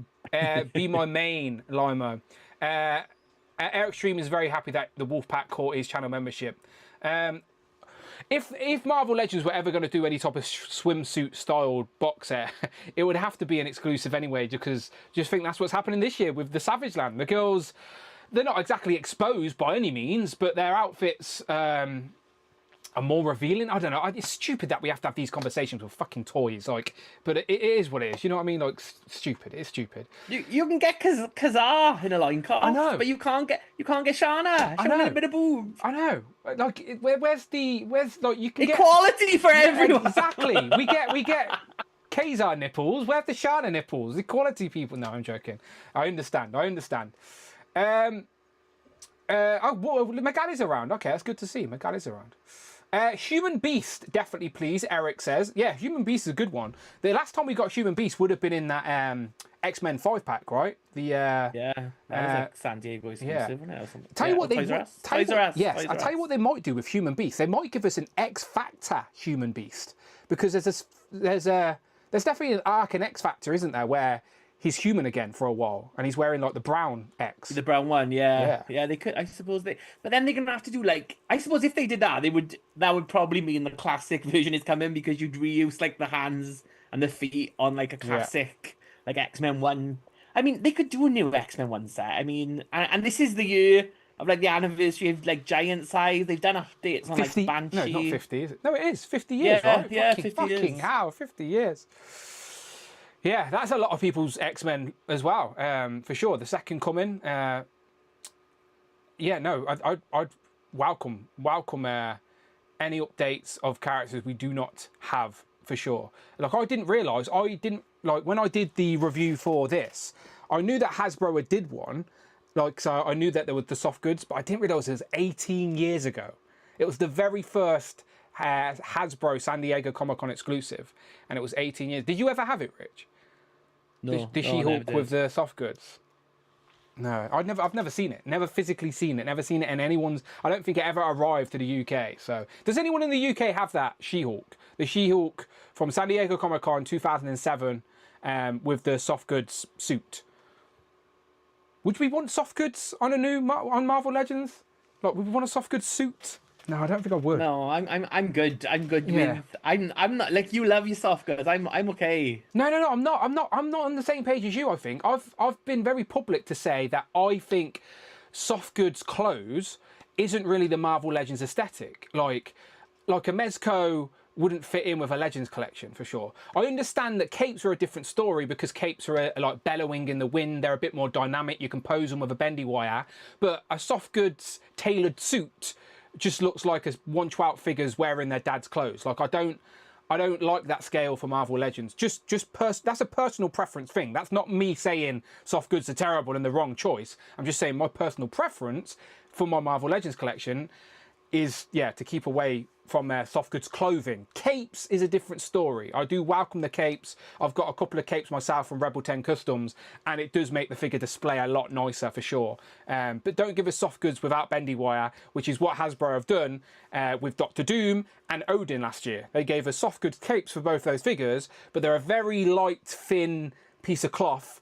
be my main, Limo. Eric Stream is very happy that the Wolfpack caught his channel membership. If Marvel Legends were ever going to do any type of swimsuit styled box set, it would have to be an exclusive anyway, because just think that's what's happening this year with the Savage Land. The girls, they're not exactly exposed by any means, but their outfits are more revealing. I don't know. It's stupid that we have to have these conversations with fucking toys. Like, but it is what it is. You know what I mean? Like, stupid. It's stupid. You can get Kazar in a line cut. I know, but you can't get Shana. I know. A bit of boobs. I know. Like, where's like you can equality for everyone? Exactly. we get Kazar nipples. Where's the Shana nipples? Equality people. No, I'm joking. I understand. well, Megali's around. Okay, that's good to see. Megali's around. Human Beast, definitely, please. Eric says, yeah, Human Beast is a good one. The last time we got Human Beast would have been in that X-Men 5-pack, right? Yeah, that was like San Diego exclusive, wasn't it, or something? Tell you what, Toys R Us. Yes, I'll tell you what they might do with Human Beast. They might give us an X Factor Human Beast, because there's definitely an arc in X Factor, isn't there, where he's human again for a while, and he's wearing like the brown X. The brown one, yeah. They could, I suppose but then they're gonna have to do like, I suppose if they did that, that would probably mean the classic version is coming, because you'd reuse like the hands and the feet on like a classic like X-Men 1. I mean, they could do a new X-Men 1 set. I mean, and this is the year of like the anniversary of like Giant Size. They've done updates on 50, like Banshee. No, not 50, is it? No, it is 50 years, right? Yeah, fucking, 50 years. Fucking hell, 50 years. Yeah, that's a lot of people's X-Men as well, for sure. The Second Coming. I'd welcome any updates of characters we do not have, for sure. Like, I didn't realise, when I did the review for this, I knew that Hasbro did one, like, so I knew that there was the soft goods, but I didn't realise it was 18 years ago. It was the very first Hasbro San Diego Comic-Con exclusive, and it was 18 years. Did you ever have it, Rich? No. The She-Hulk with the soft goods? No, I've never seen it. Never physically seen it. Never seen it in anyone's. I don't think it ever arrived to the UK. So, does anyone in the UK have that She-Hulk? The She-Hulk from San Diego Comic-Con 2007, with the soft goods suit. Would we want soft goods on on Marvel Legends? Like, would we want a soft goods suit? No, I don't think I would. No, I'm good. I'm good. Yeah. I'm not like, you love your soft goods. I'm okay. No, I'm not on the same page as you. I think I've been very public to say that I think soft goods clothes isn't really the Marvel Legends aesthetic. Like a Mezco wouldn't fit in with a Legends collection, for sure. I understand that capes are a different story, because capes are like bellowing in the wind. They're a bit more dynamic. You can pose them with a bendy wire. But a soft goods tailored suit just looks like a one-out figures wearing their dad's clothes. Like, I don't like that scale for Marvel Legends. That's a personal preference thing. That's not me saying soft goods are terrible and the wrong choice. I'm just saying my personal preference for my Marvel Legends collection is, to keep away from their soft goods clothing. Capes is a different story. I do welcome the capes. I've got a couple of capes myself from Rebel 10 Customs, and it does make the figure display a lot nicer, for sure. But don't give us soft goods without bendy wire, which is what Hasbro have done with Doctor Doom and Odin last year. They gave us soft goods capes for both those figures, but they're a very light, thin piece of cloth,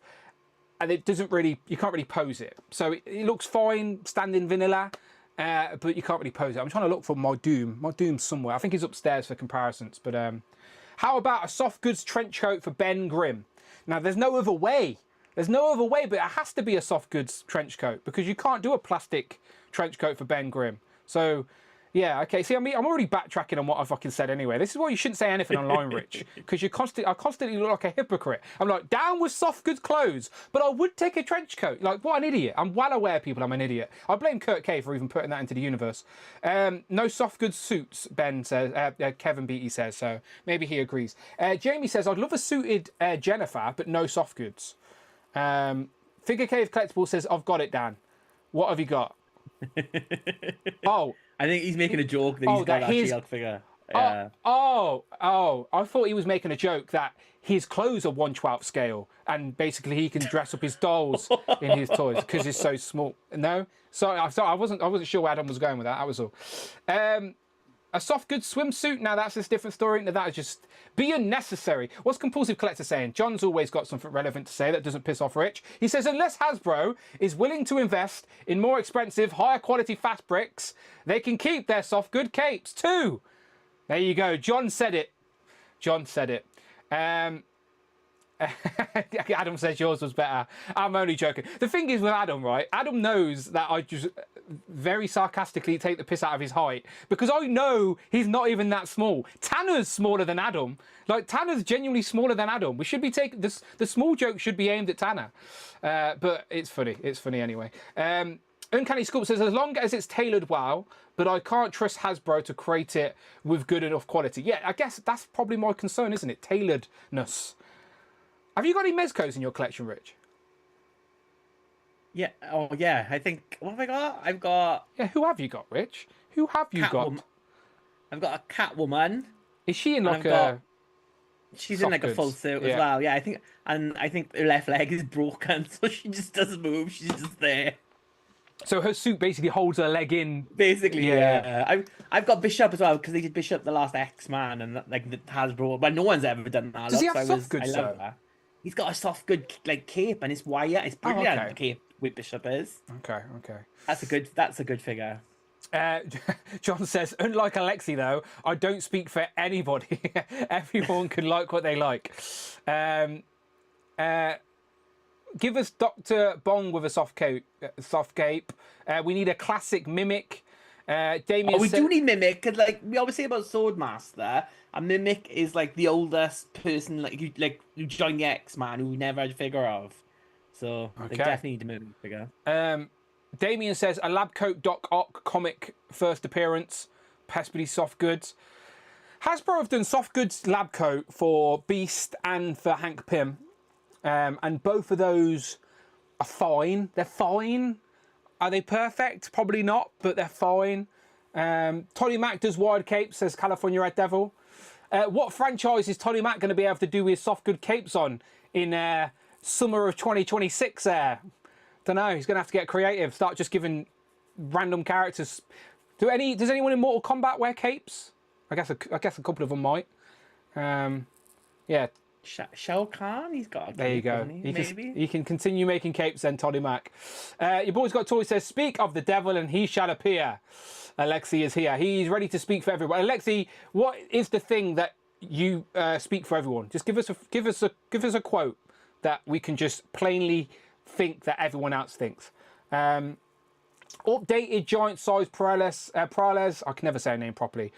and it doesn't really, you can't really pose it. So it looks fine, standing vanilla, but you can't really pose it. I'm trying to look for my Doom. My Doom's somewhere. I think he's upstairs for comparisons. But how about a soft goods trench coat for Ben Grimm? Now, there's no other way. There's no other way, but it has to be a soft goods trench coat, because you can't do a plastic trench coat for Ben Grimm. So, yeah, okay. See, I'm already backtracking on what I fucking said anyway. This is why you shouldn't say anything online, Rich, because I constantly look like a hypocrite. I'm like, down with soft goods clothes, but I would take a trench coat. Like, what an idiot. I'm well aware, people, I'm an idiot. I blame Kurt K for even putting that into the universe. No soft goods suits, Ben says. Kevin Beatty says, so maybe he agrees. Jamie says, I'd love a suited Jennifer, but no soft goods. Figure Cave Collectible says, I've got it, Dan. What have you got? Oh, I think he's making a joke that he's got that She-Hulk figure. Yeah. I thought he was making a joke that his clothes are 1/12 scale, and basically he can dress up his dolls in his toys because he's so small. No, sorry, I wasn't sure where Adam was going with that. That was all. A soft goods swimsuit. Now that's a different story. Now that is just be unnecessary. What's Compulsive Collector saying? John's always got something relevant to say that doesn't piss off Rich. He says, unless Hasbro is willing to invest in more expensive, higher quality fast bricks, they can keep their soft good capes too. There you go. John said it. John said it. Adam says yours was better. I'm only joking. The thing is with Adam, right? Adam knows that I just very sarcastically take the piss out of his height, because I know he's not even that small. Tanner's smaller than Adam. Like, Tanner's genuinely smaller than Adam. We should be taking this. The small joke should be aimed at Tanner. But it's funny. It's funny anyway. Uncanny Sculpt says, as long as it's tailored well, but I can't trust Hasbro to create it with good enough quality. Yeah, I guess that's probably my concern, isn't it? Tailoredness. Have you got any Mezcos in your collection, Rich? Yeah. Oh yeah. I think. What have I got? I've got Yeah, who have you got, Rich? Who have you got? Catwoman. I've got a Catwoman. Is she in And like I've got a she's in soft like a full goods? suit as Yeah. well. Yeah, I think her left leg is broken, so she just doesn't move. She's just there. So her suit basically holds her leg in. Basically, Yeah. yeah. I've got Bishop as well because they did Bishop the last X-Man and like the Hasbro, but no one's ever done that. Does he look, have so soft goods, I love though? that. He's got a soft good like cape and it's wire. It's brilliant. okay. The cape with Bishop is. Okay. Okay. That's a good figure. John says, unlike Alexi though, I don't speak for anybody. Everyone can like what they like. Give us Dr. Bong with a soft cape. We need a classic Mimic. Damien We said, do need Mimic because like we always say about Swordmaster, a Mimic is like the oldest person who joined the X-Man who we never had a figure of. So they Okay. definitely need a Mimic figure. Damien says, a lab coat Doc Ock comic first appearance. Pespity soft goods. Hasbro have done soft goods lab coat for Beast and for Hank Pym. And both of those are fine. They're fine. Are they perfect? Probably not, but they're fine. Toddy Mac does wide capes, says California Red Devil. What franchise is Toddy Mac going to be able to do his soft good capes on in summer of 2026 there? Don't know. He's going to have to get creative. Start just giving random characters. Does anyone in Mortal Kombat wear capes? I guess a couple of them might. Yeah. Shao Kahn, he's got a cape, There you go. maybe. He can continue making capes then, Toddy Mac. Your boy's got toy says, speak of the devil and he shall appear. Alexi is here. He's ready to speak for everyone. Alexi, what is the thing that you speak for everyone? Just give us a quote that we can just plainly think that everyone else thinks. Updated giant size Prowless. I can never say her name properly.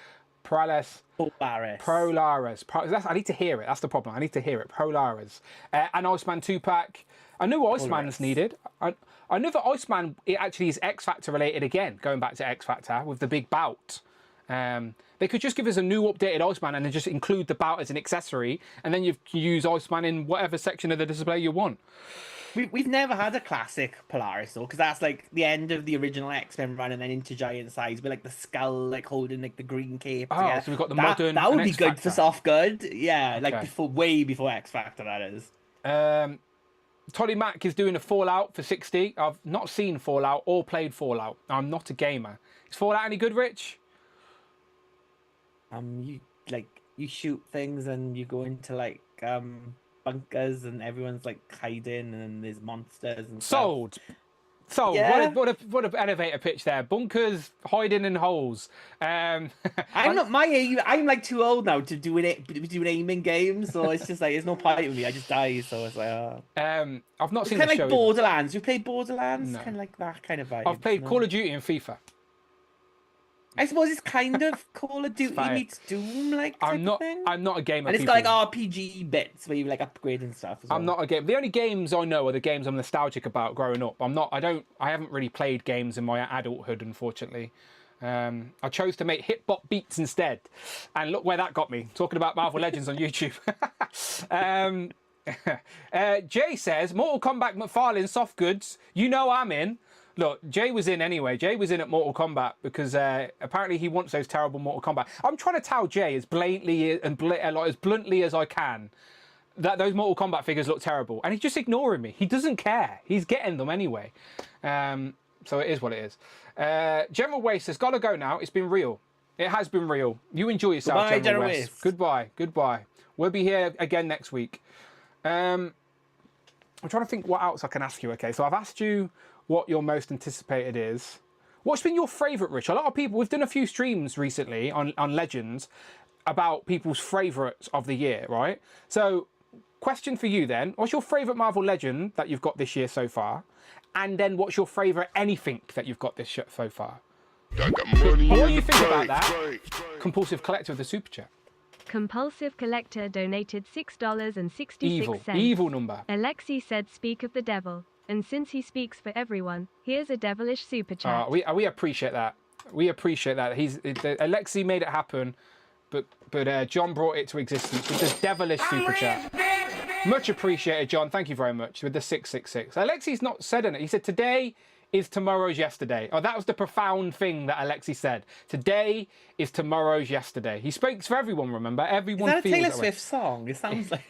Prolaris. I need to hear it. That's the problem. I need to hear it. Prolaris. An Iceman 2-pack. I knew Iceman's needed. I knew that Iceman, it actually is X Factor related again, going back to X Factor with the big bout. They could just give us a new updated Iceman and then just include the bout as an accessory, and then you can use Iceman in whatever section of the display you want. We've never had a classic Polaris though, because that's like the end of the original X-Men run and then into giant size with like the skull like holding like the green cape. Oh, so we've got the modern. That would and be X good Factor. for soft good. Yeah, Okay. like way before X Factor that is. Toddy Mac is doing a Fallout for 60. I've not seen Fallout or played Fallout. I'm not a gamer. Is Fallout any good, Rich? You shoot things and you go into like bunkers and everyone's like hiding and there's monsters and stuff. Sold. Yeah. What an elevator pitch there. Bunkers, hiding in holes. I'm like too old now to do aiming games, so it's just like there's no point with me. I just die, so it's like I've not it's seen kind the of show. like Borderlands. You played Borderlands? No. Kind of like that kind of vibe. I've played you know? Call of Duty and FIFA. I suppose it's kind of Call of Duty fine. meets Doom like type I'm not. of thing. I'm not a gamer. And it's people. got like RPG bits where you like upgrade and stuff. As well. I'm not a game. The only games I know are the games I'm nostalgic about growing up. I haven't really played games in my adulthood, unfortunately. I chose to make hip hop beats instead, and look where that got me. Talking about Marvel Legends on YouTube. Jay says Mortal Kombat McFarlane soft goods. You know I'm in. Look, Jay was in anyway. Jay was in at Mortal Kombat because apparently he wants those terrible Mortal Kombat. I'm trying to tell Jay as blatantly and as bluntly as I can that those Mortal Kombat figures look terrible, and he's just ignoring me. He doesn't care. He's getting them anyway. So it is what it is. General Waste has got to go now. It's been real. It has been real. You enjoy yourself, Goodbye, General General Waste. Waste. Goodbye. We'll be here again next week. I'm trying to think what else I can ask you. Okay, so I've asked you what your most anticipated is. What's been your favourite, Rich? A lot of people, we've done a few streams recently on Legends about people's favourites of the year, right? So, question for you then, what's your favourite Marvel Legend that you've got this year so far? And then what's your favourite anything that you've got this year so far? What do you think about that? Compulsive Collector of the Super Chat. Compulsive Collector donated $6.66. Evil number. Alexi said speak of the devil. And since he speaks for everyone, here's a devilish super chat. We appreciate that. We appreciate that. Alexi made it happen, but John brought it to existence with this devilish super chat. Much appreciated, John. Thank you very much with the 666. Alexi's not said it. He said today is tomorrow's yesterday. Oh, that was the profound thing that Alexi said. Today is tomorrow's yesterday. He speaks for everyone, remember? Everyone Is that a feels Taylor that way. Swift song? It sounds like.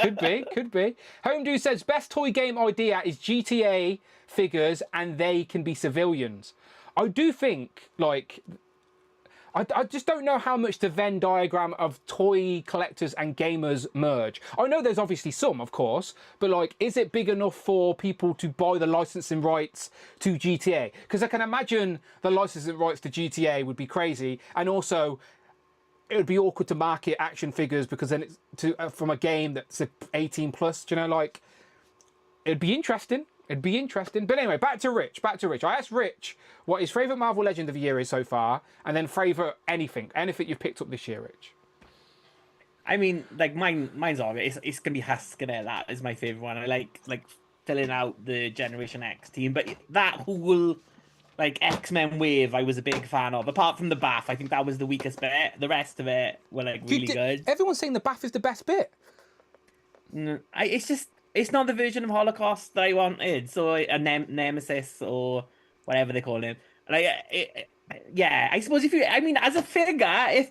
Could be, could be. Home Dude says, best toy game idea is GTA figures and they can be civilians. I do think, like, I just don't know how much the Venn diagram of toy collectors and gamers merge. I know there's obviously some, of course, but like, is it big enough for people to buy the licensing rights to GTA? Because I can imagine the licensing rights to GTA would be crazy, and also it would be awkward to market action figures because then it's from a game that's 18 plus. Do you know, like, it'd be interesting. It'd be interesting. But anyway, back to Rich. I asked Rich what his favourite Marvel Legend of the year is so far, and then favourite anything you've picked up this year, Rich. I mean, like mine's obvious. It's gonna be Husk. That is my favorite one. I like filling out the Generation X team, but that whole like X-Men wave, I was a big fan of. Apart from the bath, I think that was the weakest bit. The rest of it were like really good. Everyone's saying the bath is the best bit. It's not the version of Holocaust that I wanted. So a Nemesis or whatever they call him. Like, yeah, I suppose as a figure,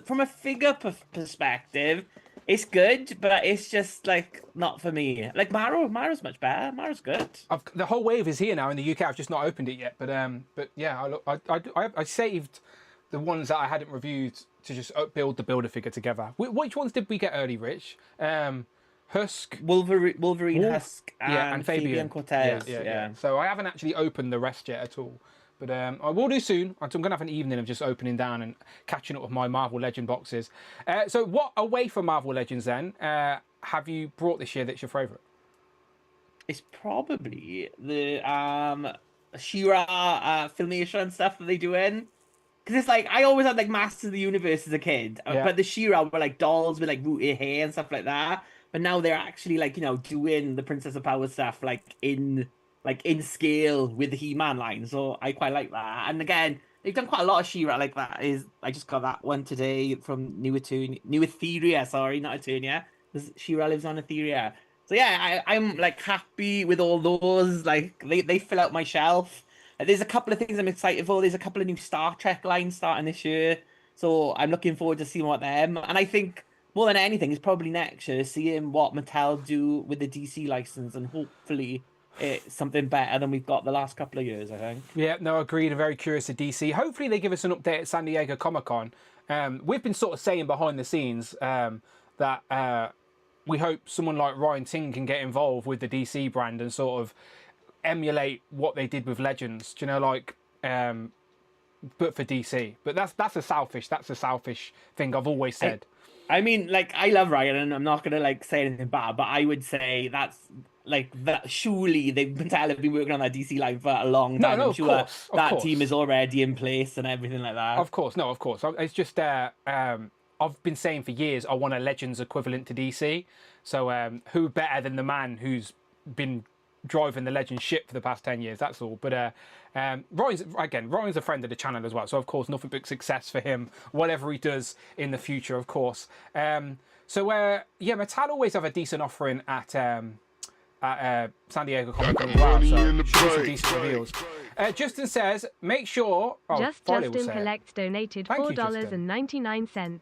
from a figure perspective, it's good, but it's just like not for me. Like Maro's much better. Maro's good. The whole wave is here now in the UK. I've just not opened it yet, but yeah, I saved the ones that I hadn't reviewed to just build the builder figure together. Which ones did we get early, Rich? Husk, Wolverine, Husk, and Fabian Cortez. Yeah. So I haven't actually opened the rest yet at all. But I will do soon. I'm going to have an evening of just opening down and catching up with my Marvel Legend boxes. So what, away from Marvel Legends then, have you brought this year that's your favourite? It's probably the She-Ra Filmation stuff that they do in. Because it's like, I always had like Masters of the Universe as a kid. But the She-Ra were like dolls with like rooted hair and stuff like that. But now they're actually like, doing the Princess of Power stuff like in scale with the He-Man line. So I quite like that. And again, they've done quite a lot of She-Ra like that. I just got that one today from New Etheria, sorry, not Eternia. Because She-Ra lives on Etheria. So yeah, I'm like happy with all those. Like they fill out my shelf. There's a couple of things I'm excited for. There's a couple of new Star Trek lines starting this year. So I'm looking forward to seeing what them. And I think more than anything, it's probably next year, seeing what Mattel do with the DC license, and hopefully it's something better than we've got the last couple of years, I think. Yeah, no, agreed. I'm very curious of DC. Hopefully they give us an update at San Diego Comic-Con. We've been sort of saying behind the scenes that we hope someone like Ryan Ting can get involved with the DC brand and sort of emulate what they did with Legends, but for DC. But that's a selfish thing I've always said. I mean, like, I love Ryan, and I'm not gonna like say anything bad, but I would say that's like that. Surely they've been working on that DC line for a long time. I'm sure that team is already in place and everything like that. Of course. It's just I've been saying for years I want a Legends equivalent to DC. So who better than the man who's been driving the Legends ship for the past 10 years, that's all. But Ryan's a friend of the channel as well, so of course nothing but success for him, whatever he does in the future, of course. Mattel always have a decent offering at San Diego Comic-Con as well, so should some decent reveals. Justin says, make sure... Justin Collects donated $4.99.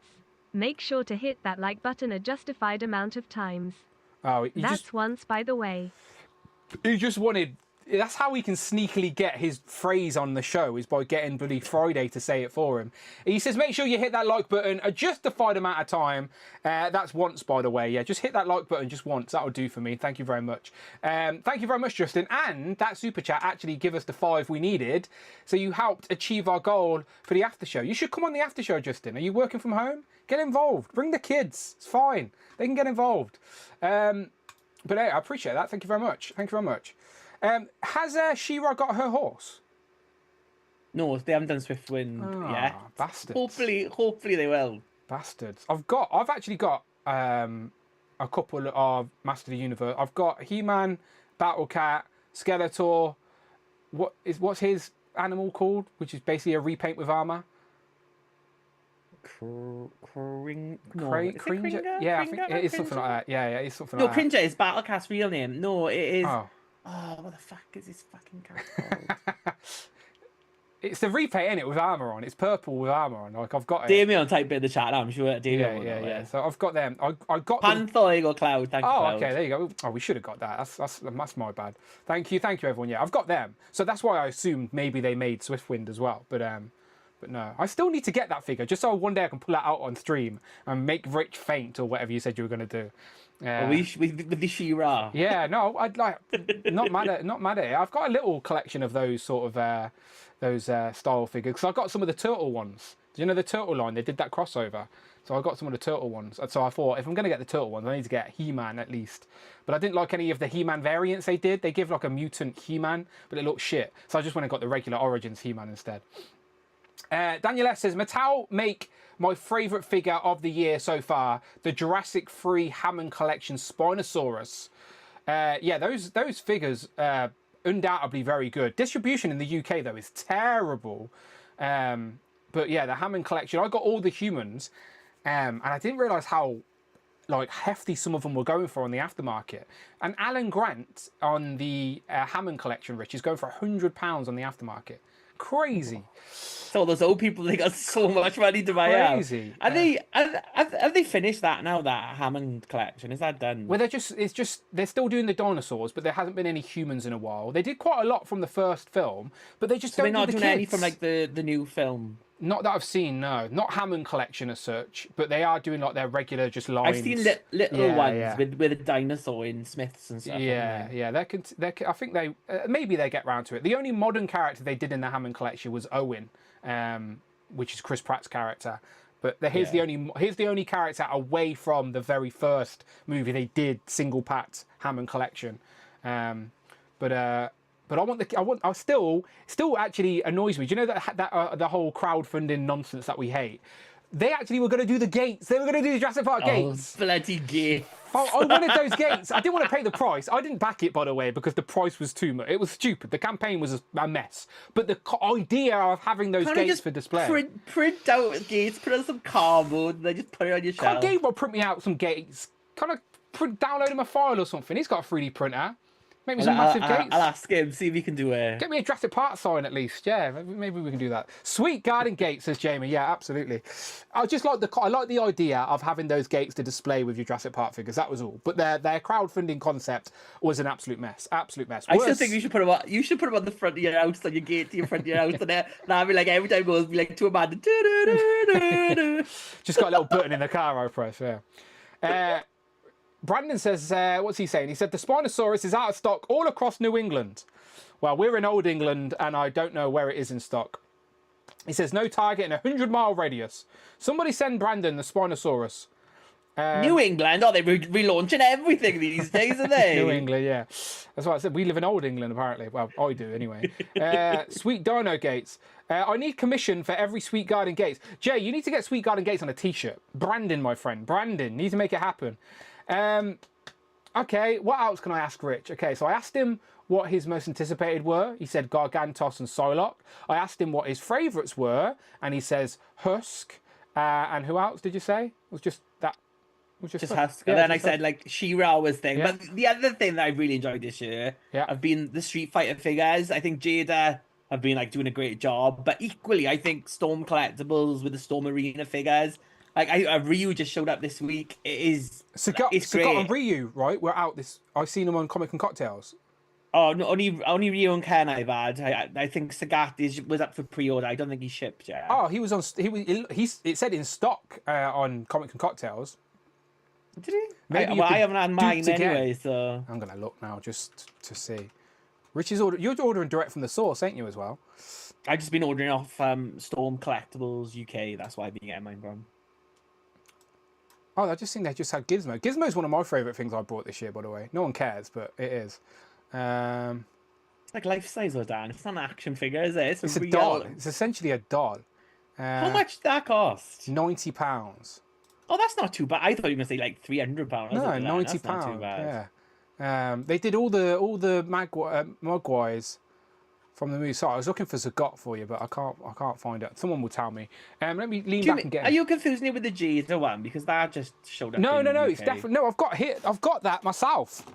Make sure to hit that like button a justified amount of times. That's once, by the way. He just wanted... That's how he can sneakily get his phrase on the show, is by getting bloody Friday to say it for him. He says, make sure you hit that like button a justified amount of time. That's once, by the way. Yeah, just hit that like button just once. That'll do for me. Thank you very much. Thank you very much, Justin. And that super chat actually give us the 5 we needed. So you helped achieve our goal for the after show. You should come on the after show, Justin. Are you working from home? Get involved. Bring the kids. It's fine. They can get involved. But hey, I appreciate that. Thank you very much. Has She-Ra got her horse? No, they haven't done Swiftwind yet. Bastards. Hopefully they will. Bastards. I've actually got a couple of Master of the Universe. I've got He-Man, Battle Cat, Skeletor. What's his animal called? Which is basically a repaint with armor. Cringer? Yeah, I think it is something like that. Yeah, it's something like that. No, Cringer is Battlecast's real name. No, it is. Oh. What the fuck is this fucking cat called? It's the repaint, innit, with armor on. It's purple with armor on. Like I've got it. Damien type in the chat. I'm sure Damien. Yeah. So I've got them. I got Panther Eagle Cloud. Thank you. Oh, okay, there you go. Oh, we should have got that. That's my bad. Thank you, everyone. Yeah, I've got them. So that's why I assumed maybe they made Swiftwind as well. But no, I still need to get that figure just so one day I can pull that out on stream and make Rich faint or whatever you said you were going to do. With the She-Ra. Yeah, no, I'd like not mad at it. I've got a little collection of those sort of style figures because I got some of the turtle ones. Do you know the turtle line? They did that crossover. So I got some of the turtle ones. And so I thought, if I'm going to get the turtle ones, I need to get He-Man at least. But I didn't like any of the He-Man variants they did. They give like a mutant He-Man, but it looked shit. So I just went and got the regular Origins He-Man instead. Daniel S says, Mattel make my favourite figure of the year so far, the Jurassic 3 Hammond Collection Spinosaurus. Yeah, those figures undoubtedly very good. Distribution in the UK, though, is terrible. But yeah, the Hammond Collection, I got all the humans, and I didn't realise how like hefty some of them were going for on the aftermarket. And Alan Grant on the Hammond Collection, Rich, is going for £100 on the aftermarket. Crazy. So those old people, they got so much money to buy out. Crazy. Have they finished that now? That Hammond Collection, is that done? Well, they're still doing the dinosaurs, but there hasn't been any humans in a while. They did quite a lot from the first film, but they just don't. They're not do the doing any kids. from like the new film. Not that I've seen, no. Not Hammond Collection as such, but they are doing like their regular just lines. I've seen little ones with a dinosaur in Smiths and stuff. Yeah. I think maybe they get round to it. The only modern character they did in the Hammond Collection was Owen, which is Chris Pratt's character. But here's the only character away from the very first movie they did single packed Hammond Collection. But I still actually annoys me. Do you know that the whole crowdfunding nonsense that we hate? They actually were going to do the gates. They were going to do the Jurassic Park gates. Bloody gates. I wanted those gates. I didn't want to pay the price. I didn't back it, by the way, because the price was too much. It was stupid. The campaign was a mess. But the idea of having those gates for display. Print out gates, put on some cardboard, and then just put it on your shelf. Can't Gabriel print me out some gates? Kind of download him a file or something. He's got a 3D printer. Make me some massive gates. I'll ask him, see if he can do it. Get me a Jurassic Park sign at least. Yeah, maybe we can do that. Sweet garden gates, says Jamie. Yeah, absolutely. I just like the idea of having those gates to display with your Jurassic Park figures. That was all. But their crowdfunding concept was an absolute mess. Absolute mess. I still think you should put them on the front of your house, on your gate to your front of your house, and that'd be like every time it goes, be like to a man. Just got a little button in the car I press. Yeah. Brandon says, what's he saying? He said the Spinosaurus is out of stock all across New England. Well, we're in Old England, and I don't know where it is in stock. He says no Target in a 100-mile radius. Somebody send Brandon the Spinosaurus. New England? Oh, they're relaunching everything these days, are they? New England, yeah. That's what I said. We live in Old England, apparently. Well, I do, anyway. Sweet Dino Gates. I need commission for every Sweet Garden Gates. Jay, you need to get Sweet Garden Gates on a T-shirt. Brandon, my friend. Brandon. Need to make it happen. Okay, what else can I ask Rich? Okay, so I asked him what his most anticipated were. He said Gargantos and Psylocke. I asked him what his favourites were, and he says Husk. And who else did you say? It was just that. Just Husk. Yeah, and then I said like She-Ra was thing. Yeah. But the other thing that I really enjoyed this year have been the Street Fighter figures. I think Jada have been like doing a great job. But equally, I think Storm Collectibles with the Storm Arena figures. Like Ryu just showed up this week. It's Sagat great. And Ryu, right? We're out this. I've seen them on Comic and Cocktails. Oh, no, only Ryu and Ken I've had. I think Sagat was up for pre-order. I don't think he shipped yet. Oh, he was on. It said in stock on Comic and Cocktails. Did he? Maybe I haven't had mine anyway, so I'm gonna look now just to see. Rich's you're ordering direct from the source, ain't you, as well? I've just been ordering off Storm Collectibles UK. That's why I've been getting mine from. Oh, I just think they just had Gizmo. Gizmo is one of my favourite things I bought this year, by the way. No one cares, but it is. It's like life size, Dan. It's not an action figure, is it? It's a doll. It's essentially a doll. How much did that cost? £90. Oh, that's not too bad. I thought you were going to say like £300. No, £90. That's not too bad. Yeah. They did all the Mogwais From the movie. Sorry, I was looking for Zagot for you, but I can't find it. Someone will tell me. Let me lean back and get it. Are you confusing it with the Jada one? Because that just showed up. No, in the it's definitely no. I've got that myself.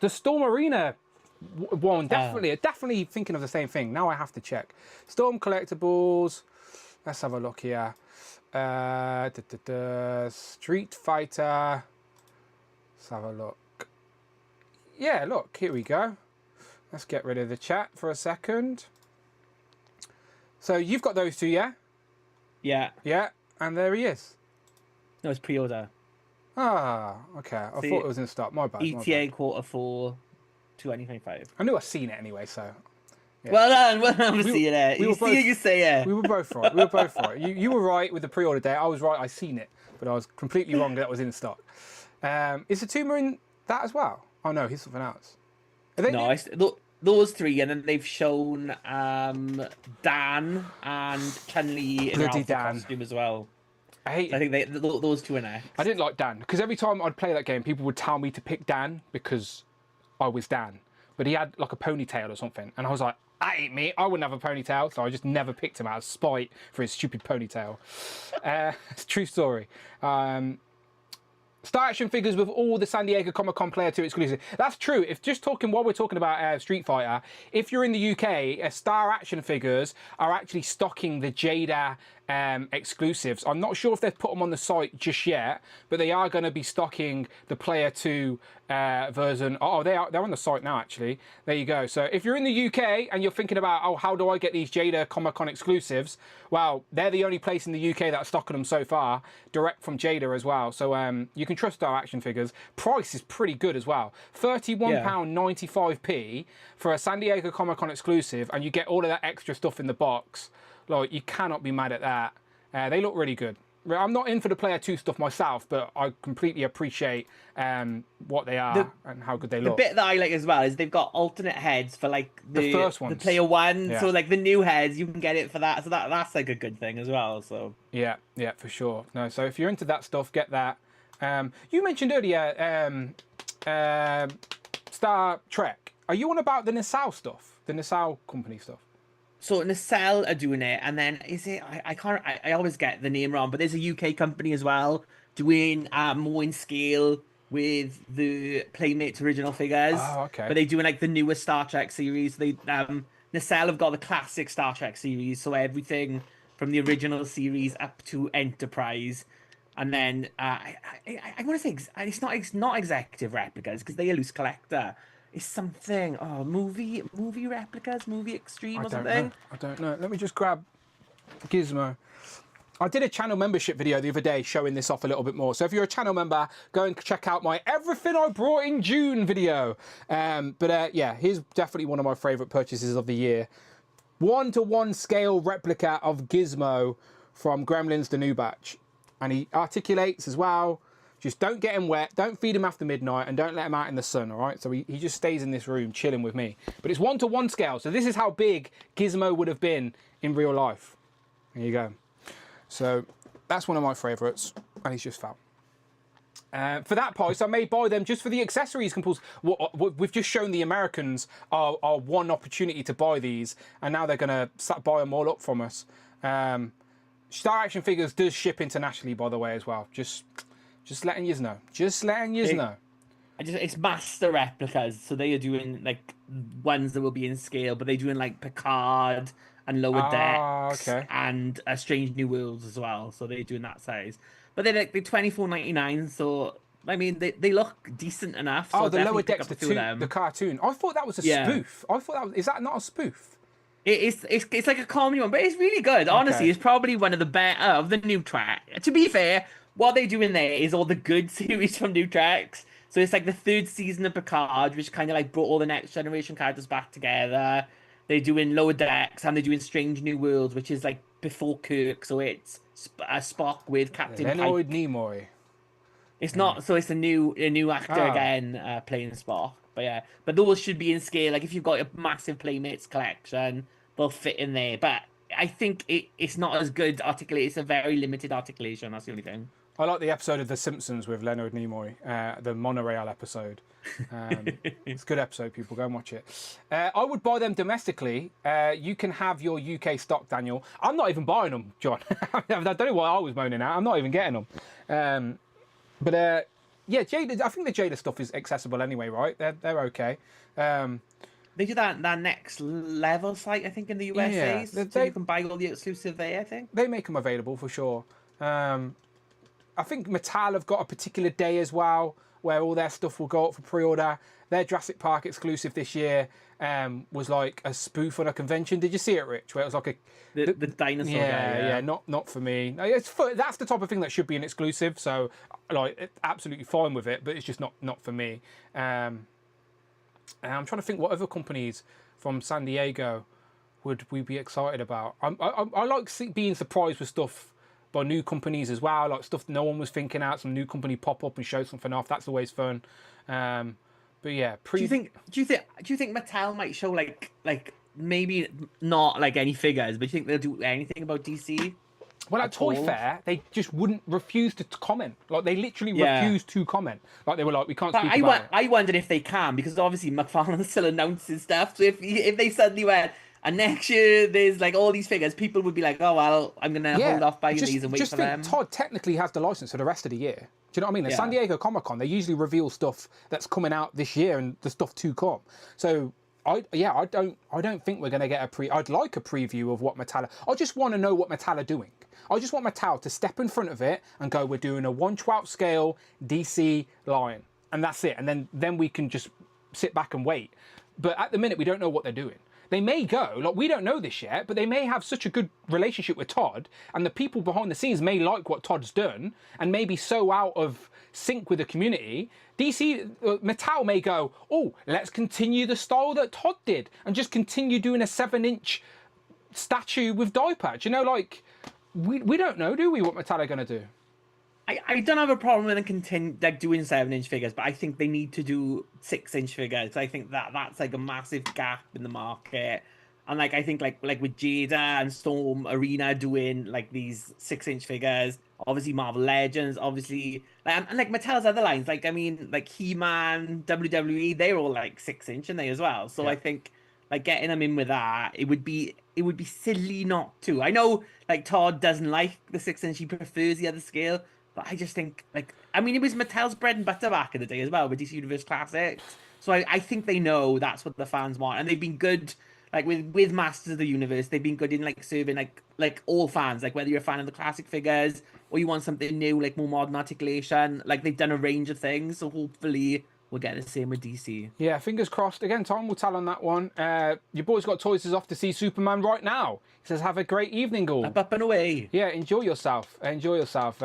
The Storm Arena one, definitely thinking of the same thing. Now I have to check. Storm collectibles. Let's have a look here. Street Fighter. Let's have a look. Yeah, look, here we go. Let's get rid of the chat for a second. So you've got those two, yeah? Yeah. Yeah, and there he is. No, it's pre-order. Ah, okay. I thought it was in stock. My bad. ETA Q4 2025. I knew I'd seen it anyway, so. Yeah. Well done for seeing it. You say it. We were both right. You were right with the pre-order date. I was right. I seen it, but I was completely wrong that it was in stock. Is the tumor in that as well? Oh no, he's something else. Those three, and then they've shown Dan and Chun-Li in Bloody her Dan costume as well. I think those two are next. I didn't like Dan because every time I'd play that game, people would tell me to pick Dan because I was Dan, but he had like a ponytail or something, and I was like, that ain't me. I wouldn't have a ponytail, so I just never picked him out of spite for his stupid ponytail. It's a true story. Star Action figures with all the San Diego Comic-Con Player 2 exclusive. That's true. While we're talking about Street Fighter, if you're in the UK, Star Action figures are actually stocking the Jada exclusives. I'm not sure if they've put them on the site just yet, but they are going to be stocking the Player 2 version. Oh, they're on the site now, actually. There you go. So if you're in the UK and you're thinking about, oh, how do I get these Jada Comic-Con exclusives? Well, they're the only place in the UK that's stocking them so far, direct from Jada as well. So you can trust Star Action figures. Price is pretty good as well. £31.95p for a San Diego Comic-Con exclusive, and you get all of that extra stuff in the box. Like, you cannot be mad at that. They look really good. I'm not in for the Player 2 stuff myself, but I completely appreciate what they are and how good they look. The bit that I like as well is they've got alternate heads for like the first ones. The Player 1. Yeah. So like the new heads, you can get it for that. So that's like a good thing as well. So yeah, for sure. No, so if you're into that stuff, get that. You mentioned earlier Star Trek. Are you on about the Nassau stuff? The Nassau company stuff? So Nacelle are doing it, and then I always get the name wrong, but there's a UK company as well doing more in scale with the Playmates original figures. Oh, okay. But they're doing like the newest Star Trek series. They Nacelle have got the classic Star Trek series, so everything from the original series up to Enterprise. And then I want to say it's not executive replicas because they are loose collector. It's something. Oh, movie replicas, movie extreme or something. I don't know. Let me just grab Gizmo. I did a channel membership video the other day showing this off a little bit more. So if you're a channel member, go and check out my Everything I Brought in June video. Yeah, here's definitely one of my favourite purchases of the year. 1-to-1 scale replica of Gizmo from Gremlins the New Batch. And he articulates as well. Just don't get him wet, don't feed him after midnight, and don't let him out in the sun, all right? So he just stays in this room chilling with me. But it's 1-to-1 scale, so this is how big Gizmo would have been in real life. There you go. So that's one of my favourites, and he's just fab. For that price, I may buy them just for the accessories components. We've just shown the Americans our one opportunity to buy these, and now they're going to buy them all up from us. Star Action Figures does ship internationally, by the way, as well. Just letting you know. Just letting you know. It's master replicas, so they are doing like ones that will be in scale, but they're doing like Picard and Lower Decks and Strange New Worlds as well. So they're doing that size, but they're $24.99. So I mean, they look decent enough. So the Lower Decks, the cartoon. I thought that was a spoof. I thought is that not a spoof? It's like a comedy one, but it's really good. Honestly, it's probably one of the better of the new track. To be fair, what they do in there is all the good series from new tracks. So it's like the third season of Picard, which kind of like brought all the Next Generation characters back together. They're doing Lower Decks, and they're doing Strange New Worlds, which is like before Kirk. So it's Spock with Captain Leonard Pike. Nimoy. It's not, so it's a new actor again playing Spock. But yeah, but those should be in scale. Like if you've got a massive Playmates collection, they'll fit in there. But I think it's not as good articulate. It's a very limited articulation. That's the only thing. I like the episode of The Simpsons with Leonard Nimoy, the monorail episode. It's a good episode, people. Go and watch it. I would buy them domestically. You can have your UK stock, Daniel. I'm not even buying them, John. I don't know why I was moaning out. I'm not even getting them. Yeah, Jada. I think the Jada stuff is accessible anyway, right? They're okay. They do that next level site, I think, in the USA. Yeah, so you can buy all the exclusive there, I think. They make them available for sure. I think Mattel have got a particular day as well where all their stuff will go up for pre-order. Their Jurassic Park exclusive this year was like a spoof on a convention. Did you see it, Rich? Where it was like the dinosaur guy. Yeah, not for me. That's the type of thing that should be an exclusive. So, like, absolutely fine with it, but it's just not for me. And I'm trying to think what other companies from San Diego would we be excited about. I like being surprised with stuff by new companies as well, like stuff no one was thinking out. Some new company pop up and show something off. That's always fun. But yeah, do you think Mattel might show like maybe not like any figures, but do you think they'll do anything about DC? Well, at Toy Fair, they just wouldn't refuse to comment. Like, they literally refused to comment. Like, they were like, we can't speak about it. I wondered if they can, because obviously McFarlane still announces stuff. So if they suddenly went, and next year there's like all these figures, people would be like, oh, well, I'm going to hold off buying these and wait for them. Todd technically has the license for the rest of the year. Do you know what I mean? At San Diego Comic-Con, they usually reveal stuff that's coming out this year and the stuff to come. So, I don't think we're going to get I'd like a preview of what Mattel... I just want to know what Mattel are doing. I just want Mattel to step in front of it and go, we're doing a 1/12 scale DC line. And that's it. And then we can just sit back and wait. But at the minute, we don't know what they're doing. They may go, like, we don't know this yet, but they may have such a good relationship with Todd, and the people behind the scenes may like what Todd's done, and maybe so out of sync with the community. Mattel may go, oh, let's continue the style that Todd did, and just continue doing a 7-inch statue with die patch. You know, like, we don't know, do we, what Mattel are going to do? I don't have a problem with them continue like doing 7-inch figures, but I think they need to do 6-inch figures. I think that's like a massive gap in the market, and like I think like with Jada and Storm Arena doing like these 6-inch figures, obviously Marvel Legends, obviously and like Mattel's other lines, like I mean like He-Man, WWE, they're all like 6-inch and they as well. So I think like getting them in with that, it would be silly not to. I know like Todd doesn't like the 6-inch; he prefers the other scale. But I just think, like, I mean, it was Mattel's bread and butter back in the day as well with DC Universe Classics. So I think they know that's what the fans want. And they've been good, like, with Masters of the Universe, they've been good in, like, serving, like all fans. Like, whether you're a fan of the classic figures or you want something new, like, more modern articulation. Like, they've done a range of things. So hopefully we'll get the same with DC. Yeah, fingers crossed. Again, time will tell on that one. Your boy's got toys is off to see Superman right now. He says, have a great evening, all. Up and away. Yeah, enjoy yourself. Enjoy yourself.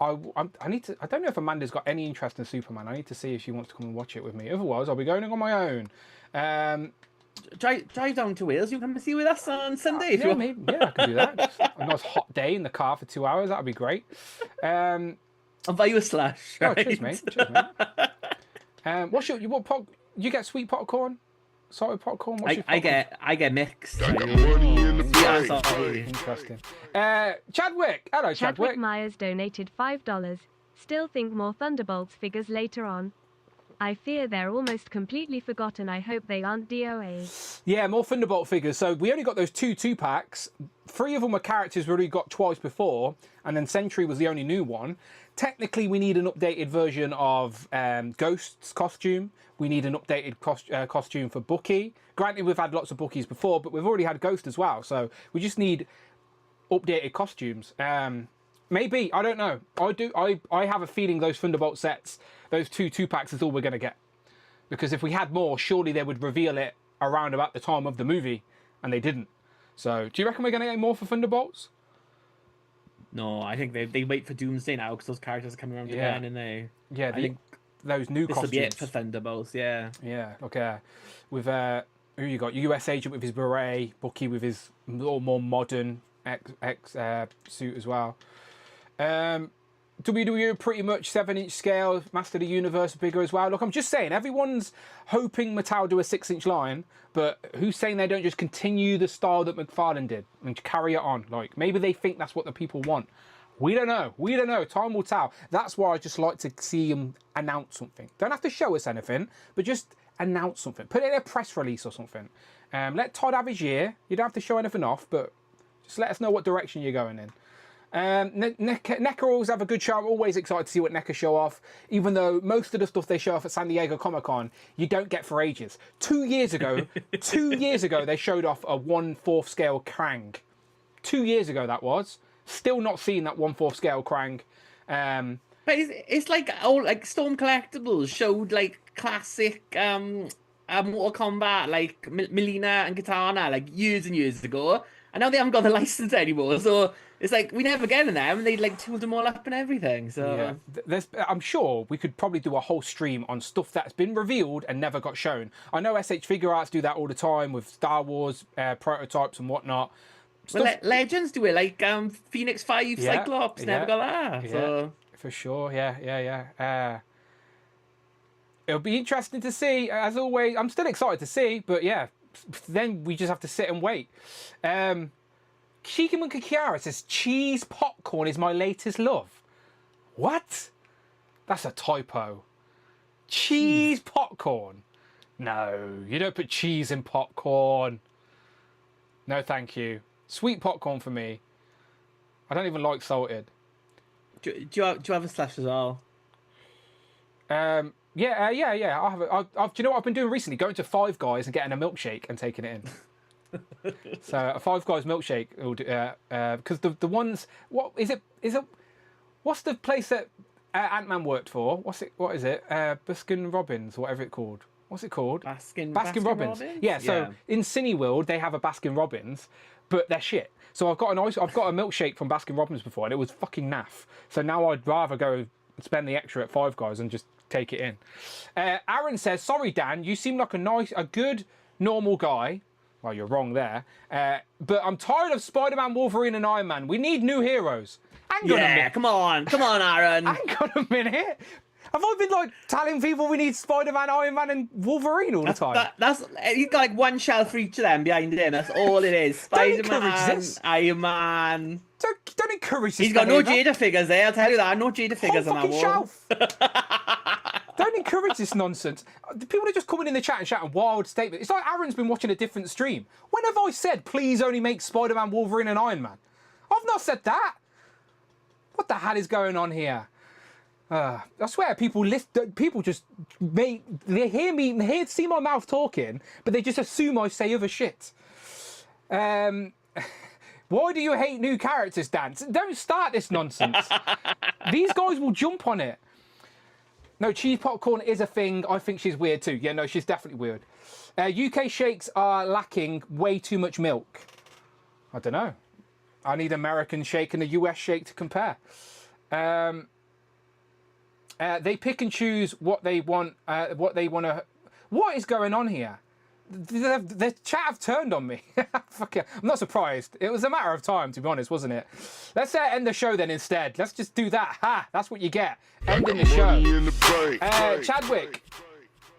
I need to. I don't know if Amanda's got any interest in Superman. I need to see if she wants to come and watch it with me. Otherwise, I'll be going on my own. Drive down to Wales. You come and see with us on Sunday. Yeah, maybe. Yeah, I can do that. Just a nice hot day in the car for 2 hours. That'd be great. I'll buy you a slush. Right? Oh, cheers, mate. Cheers, mate. What's your you get sweet popcorn? Salted popcorn? What's your popcorn? I get mixed. Interesting. Chadwick. Hello, Chadwick. Chadwick Myers donated $5. Still think more Thunderbolts figures later on. I fear they're almost completely forgotten. I hope they aren't DOA. Yeah, more Thunderbolt figures. So we only got those two packs. 3 of them were characters we already got twice before, and then Sentry was the only new one. Technically, we need an updated version of Ghost's costume. We need an updated costume for Bucky. Granted, we've had lots of Buckies before, but we've already had Ghost as well. So we just need updated costumes. Maybe, I don't know. I have a feeling those Thunderbolt sets, those two packs is all we're going to get. Because if we had more, surely they would reveal it around about the time of the movie, and they didn't. So, do you reckon we're going to get more for Thunderbolts? No, I think they wait for Doomsday now because those characters are coming around again, and they... Yeah, I think those new costumes. This will be it for Thunderbolts, yeah. Yeah, okay. With, who you got? US Agent with his beret, Bucky with his little more modern X suit as well. WWE pretty much 7-inch scale, Master of the Universe bigger as well. Look, I'm just saying, everyone's hoping Mattel do a 6-inch line, but who's saying they don't just continue the style that McFarlane did and carry it on? Like, maybe they think that's what the people want. We don't know. We don't know. Time will tell. That's why I just like to see him announce something. Don't have to show us anything, but just announce something. Put it in a press release or something. Let Todd have his year. You don't have to show anything off, but just let us know what direction you're going in. NECA always have a good show. I'm always excited to see what NECA show off, even though most of the stuff they show off at San Diego Comic-Con, you don't get for ages. 2 years ago, 2 years ago, they showed off a 1/4 scale Krang. 2 years ago, that was. Still not seen that 1/4 scale Krang. But it's like old, like Storm Collectibles showed like classic Mortal Kombat, like Melina and Katana, like years and years ago, and now they haven't got the license anymore. So it's like we never get in them, and they like tooled them all up and everything. So yeah. I'm sure we could probably do a whole stream on stuff that's been revealed and never got shown. I know SH Figure Arts do that all the time with Star Wars prototypes and whatnot. Well, Legends do it, like Phoenix 5 Cyclops never got that. So. For sure, yeah. It'll be interesting to see, as always. I'm still excited to see, but yeah, then we just have to sit and wait. Shikimon Kiara says, cheese popcorn is my latest love. What? That's a typo. Cheese popcorn? No, you don't put cheese in popcorn. No, thank you. Sweet popcorn for me. I don't even like salted. Do you have a slash as well? Yeah. I have. Do you know what I've been doing recently? Going to Five Guys and getting a milkshake and taking it in. So a Five Guys milkshake, because the ones. What is it? What's the place that Ant-Man worked for? What is it? Baskin Robbins, whatever it's called. What's it called? Baskin Robbins. Yeah. So in Cineworld they have a Baskin Robbins, but they're shit. So I've got a milkshake from Baskin Robbins before, and it was fucking naff. So now I'd rather go and spend the extra at Five Guys and just take it in. Aaron says, "Sorry, Dan, you seem like a good, normal guy." Well, you're wrong there. But I'm tired of Spider-Man, Wolverine, and Iron Man. We need new heroes. Hang on a minute. Come on, Aaron. Hang on a minute. Have I been like telling people we need Spider-Man, Iron Man, and Wolverine all the time? He's got like one shelf for each of them behind him. That's all it is. Spider-Man, Iron Man. Don't encourage this. He's got no Jada figures there. I'll tell you that. No Jada figures on that wall. Shelf. Don't encourage this nonsense. People are just coming in the chat and shouting wild statements. It's like Aaron's been watching a different stream. When have I said please only make Spider-Man, Wolverine, and Iron Man? I've not said that. What the hell is going on here? I swear, people just see my mouth talking, but they just assume I say other shit. Why do you hate new characters, Dan? Don't start this nonsense. These guys will jump on it. No, cheese popcorn is a thing. I think she's weird too. Yeah, no, she's definitely weird. UK shakes are lacking way too much milk. I don't know. I need American shake and a US shake to compare. They pick and choose what they want to. What is going on here? The chat have turned on me. Fuck yeah. I'm not surprised. It was a matter of time, to be honest, wasn't it? Let's end the show then instead. Let's just do that. Ha! That's what you get. Ending the show. Chadwick,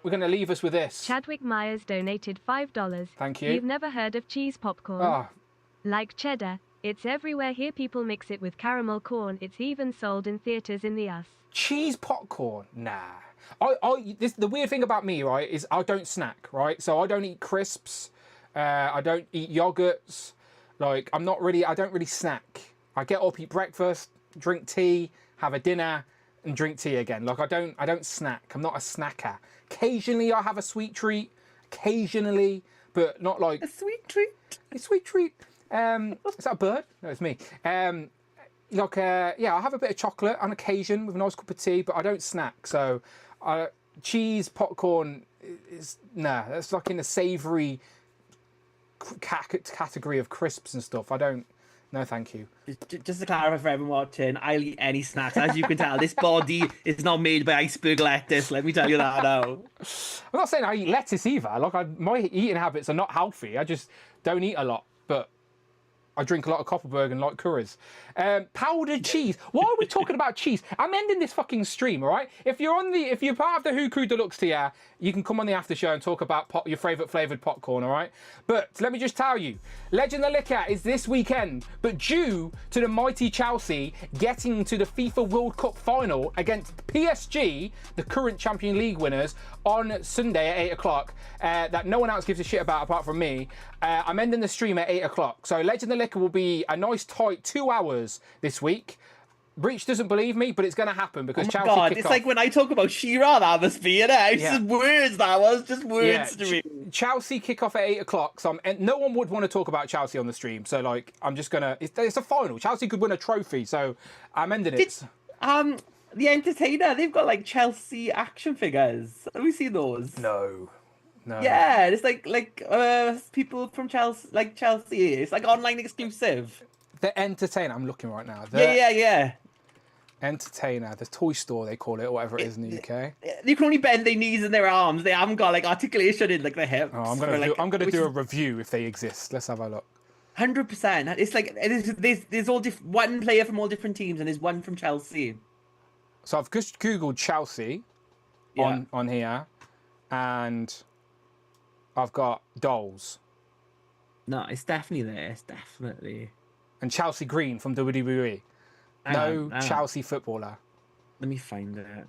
we're going to leave us with this. Chadwick Myers donated $5. Thank you. You've never heard of cheese popcorn? Oh. Like cheddar, it's everywhere here. People mix it with caramel corn. It's even sold in theaters in the US. Cheese popcorn? Nah. The weird thing about me, right, is I don't snack, right? So I don't eat crisps. I don't eat yogurts. Like, I don't really snack. I get up, eat breakfast, drink tea, have a dinner, and drink tea again. Like, I don't snack. I'm not a snacker. Occasionally I have a sweet treat. Occasionally, but not like... A sweet treat? A sweet treat. Is that a bird? No, it's me. I have a bit of chocolate on occasion with a nice cup of tea, but I don't snack. So cheese popcorn is that's like in the savoury category of crisps and stuff. No, thank you. Just to clarify for everyone watching, I'll eat any snacks. As you can tell, this body is not made by iceberg lettuce. Let me tell you that now. I'm not saying I eat lettuce either. Like my eating habits are not healthy. I just don't eat a lot. But I drink a lot of Copperberg and like curries. Powdered cheese. Why are we talking about cheese? I'm ending this fucking stream, all right? If you're part of the Who Crew Deluxe tier, you can come on the after show and talk about your favourite flavoured popcorn, all right? But let me just tell you, Legend of the Liquor is this weekend, but due to the mighty Chelsea getting to the FIFA World Cup final against PSG, the current Champions League winners, on Sunday at 8 o'clock, that no one else gives a shit about apart from me, I'm ending the stream at 8 o'clock. So Legend of the Liquor will be a nice tight 2 hours this week. Breach doesn't believe me, but it's going to happen because Chelsea God, kick it's off. like when I talk about She-Ra, that must be, you know? It's just words, that was just words to me. Chelsea kick off at 8 o'clock, so no one would want to talk about Chelsea on the stream. So, like, I'm just going to... It's a final. Chelsea could win a trophy, so I'm ending it. The Entertainer, they've got, like, Chelsea action figures. Have we seen those? No. Yeah, it's like people from Chelsea, like Chelsea. It's like online exclusive. The Entertainer. I'm looking right now. Yeah. Entertainer, the toy store they call it, or whatever it is in the UK. You can only bend their knees and their arms. They haven't got like articulation in like the hips. Oh, I'm gonna do a review if they exist. Let's have a look. 100%. It's like there's all one player from all different teams, and there's one from Chelsea. So I've just googled Chelsea on here, and I've got dolls. No, it's definitely there. It's definitely. And Chelsea Green from WWE. No Chelsea footballer. Let me find it.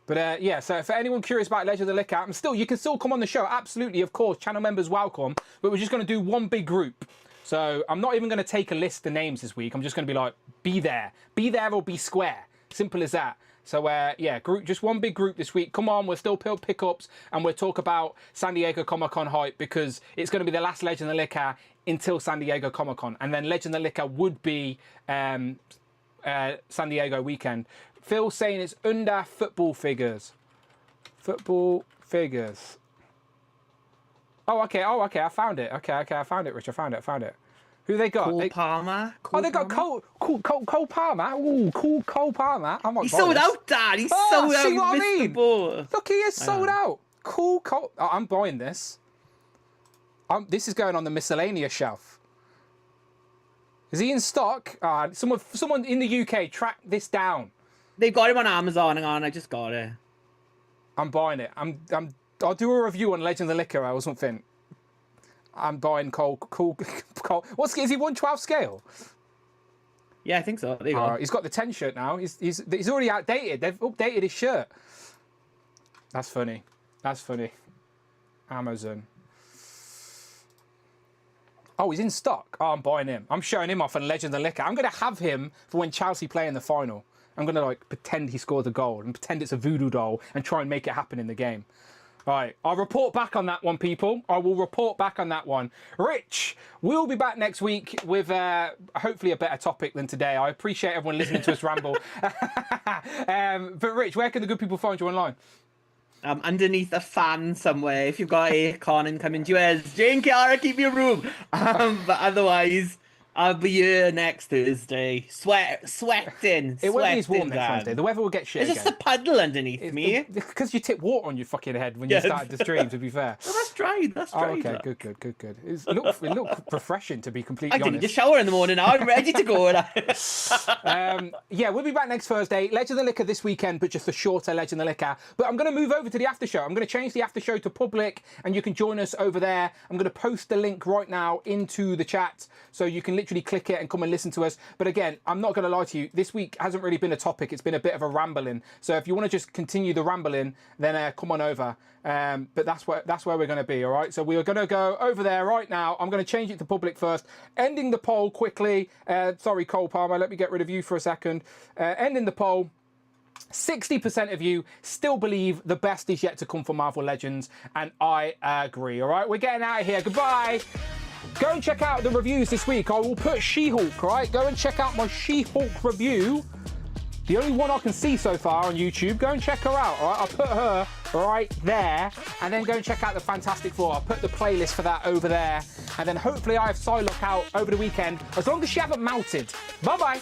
But so for anyone curious about Legend of the Liquor, you can still come on the show. Absolutely, of course. Channel members welcome. But we're just going to do one big group. So I'm not even going to take a list of names this week. I'm just going to be like, be there or be square. Simple as that. So group, just one big group this week. Come on, we'll still build pickups and we'll talk about San Diego Comic-Con hype because it's going to be the last Legend of the Liquor until San Diego Comic-Con. And then Legend of the Liquor would be San Diego weekend. Phil's saying it's under football figures. Football figures. Oh, okay. I found it. Okay. I found it, Rich. I found it. Who they got? Cole Palmer. They got Cole Palmer. Ooh, cool Cole Palmer. He's sold out, Dad. He's sold out. See what I mean? Look, he is sold out. Cool Cole. Oh, I'm buying this. This is going on the miscellaneous shelf. Is he in stock? Someone in the UK track this down. They've got him on Amazon. Hang on, I just got it. I'm buying it. I'll do a review on Legend of the Liquor or something. I'm buying Cole. Is he 1/12 scale? Yeah, I think so. There you go. He's got the 10 shirt now. He's already outdated. They've updated his shirt. That's funny. Amazon. Oh, he's in stock. Oh, I'm buying him. I'm showing him off on Legend of the Liquor. I'm going to have him for when Chelsea play in the final. I'm going to pretend he scored a goal and pretend it's a voodoo doll and try and make it happen in the game. All right, I'll report back on that one, people. I will report back on that one. Rich, we'll be back next week with hopefully a better topic than today. I appreciate everyone listening to us ramble. But Rich, where can the good people find you online? Underneath a fan somewhere. If you've got aircon and come into yours, Jane Kiara, keep your room. But otherwise, I'll be here next Thursday. Sweating. It won't be as warm next Wednesday. The weather will get shit again. It's just a puddle underneath me. Because you tipped water on your fucking head when you started the stream, to be fair. Well, that's dried. Okay, good. It looked refreshing, to be completely honest. I didn't just shower in the morning now. I'm ready to go. We'll be back next Thursday. Legend of the Liquor this weekend, but just a shorter Legend of the Liquor. But I'm going to move over to the after show. I'm going to change the after show to public, and you can join us over there. I'm going to post the link right now into the chat, so you can literally click it and come and listen to us. But again, I'm not going to lie to you, this week hasn't really been a topic. It's been a bit of a rambling. So if you want to just continue the rambling, then come on over. But that's where we're going to be, all right? So we are going to go over there right now. I'm going to change it to public first. Ending the poll quickly. Sorry, Cole Palmer, let me get rid of you for a second. Ending the poll. 60% of you still believe the best is yet to come for Marvel Legends, and I agree, all right? We're getting out of here. Goodbye. Go and check out the reviews this week. I will put She-Hulk, right? Go and check out my She-Hulk review. The only one I can see so far on YouTube. Go and check her out, all right? I'll put her right there. And then go and check out the Fantastic Four. I'll put the playlist for that over there. And then hopefully I have Psylocke out over the weekend, as long as she haven't melted. Bye-bye.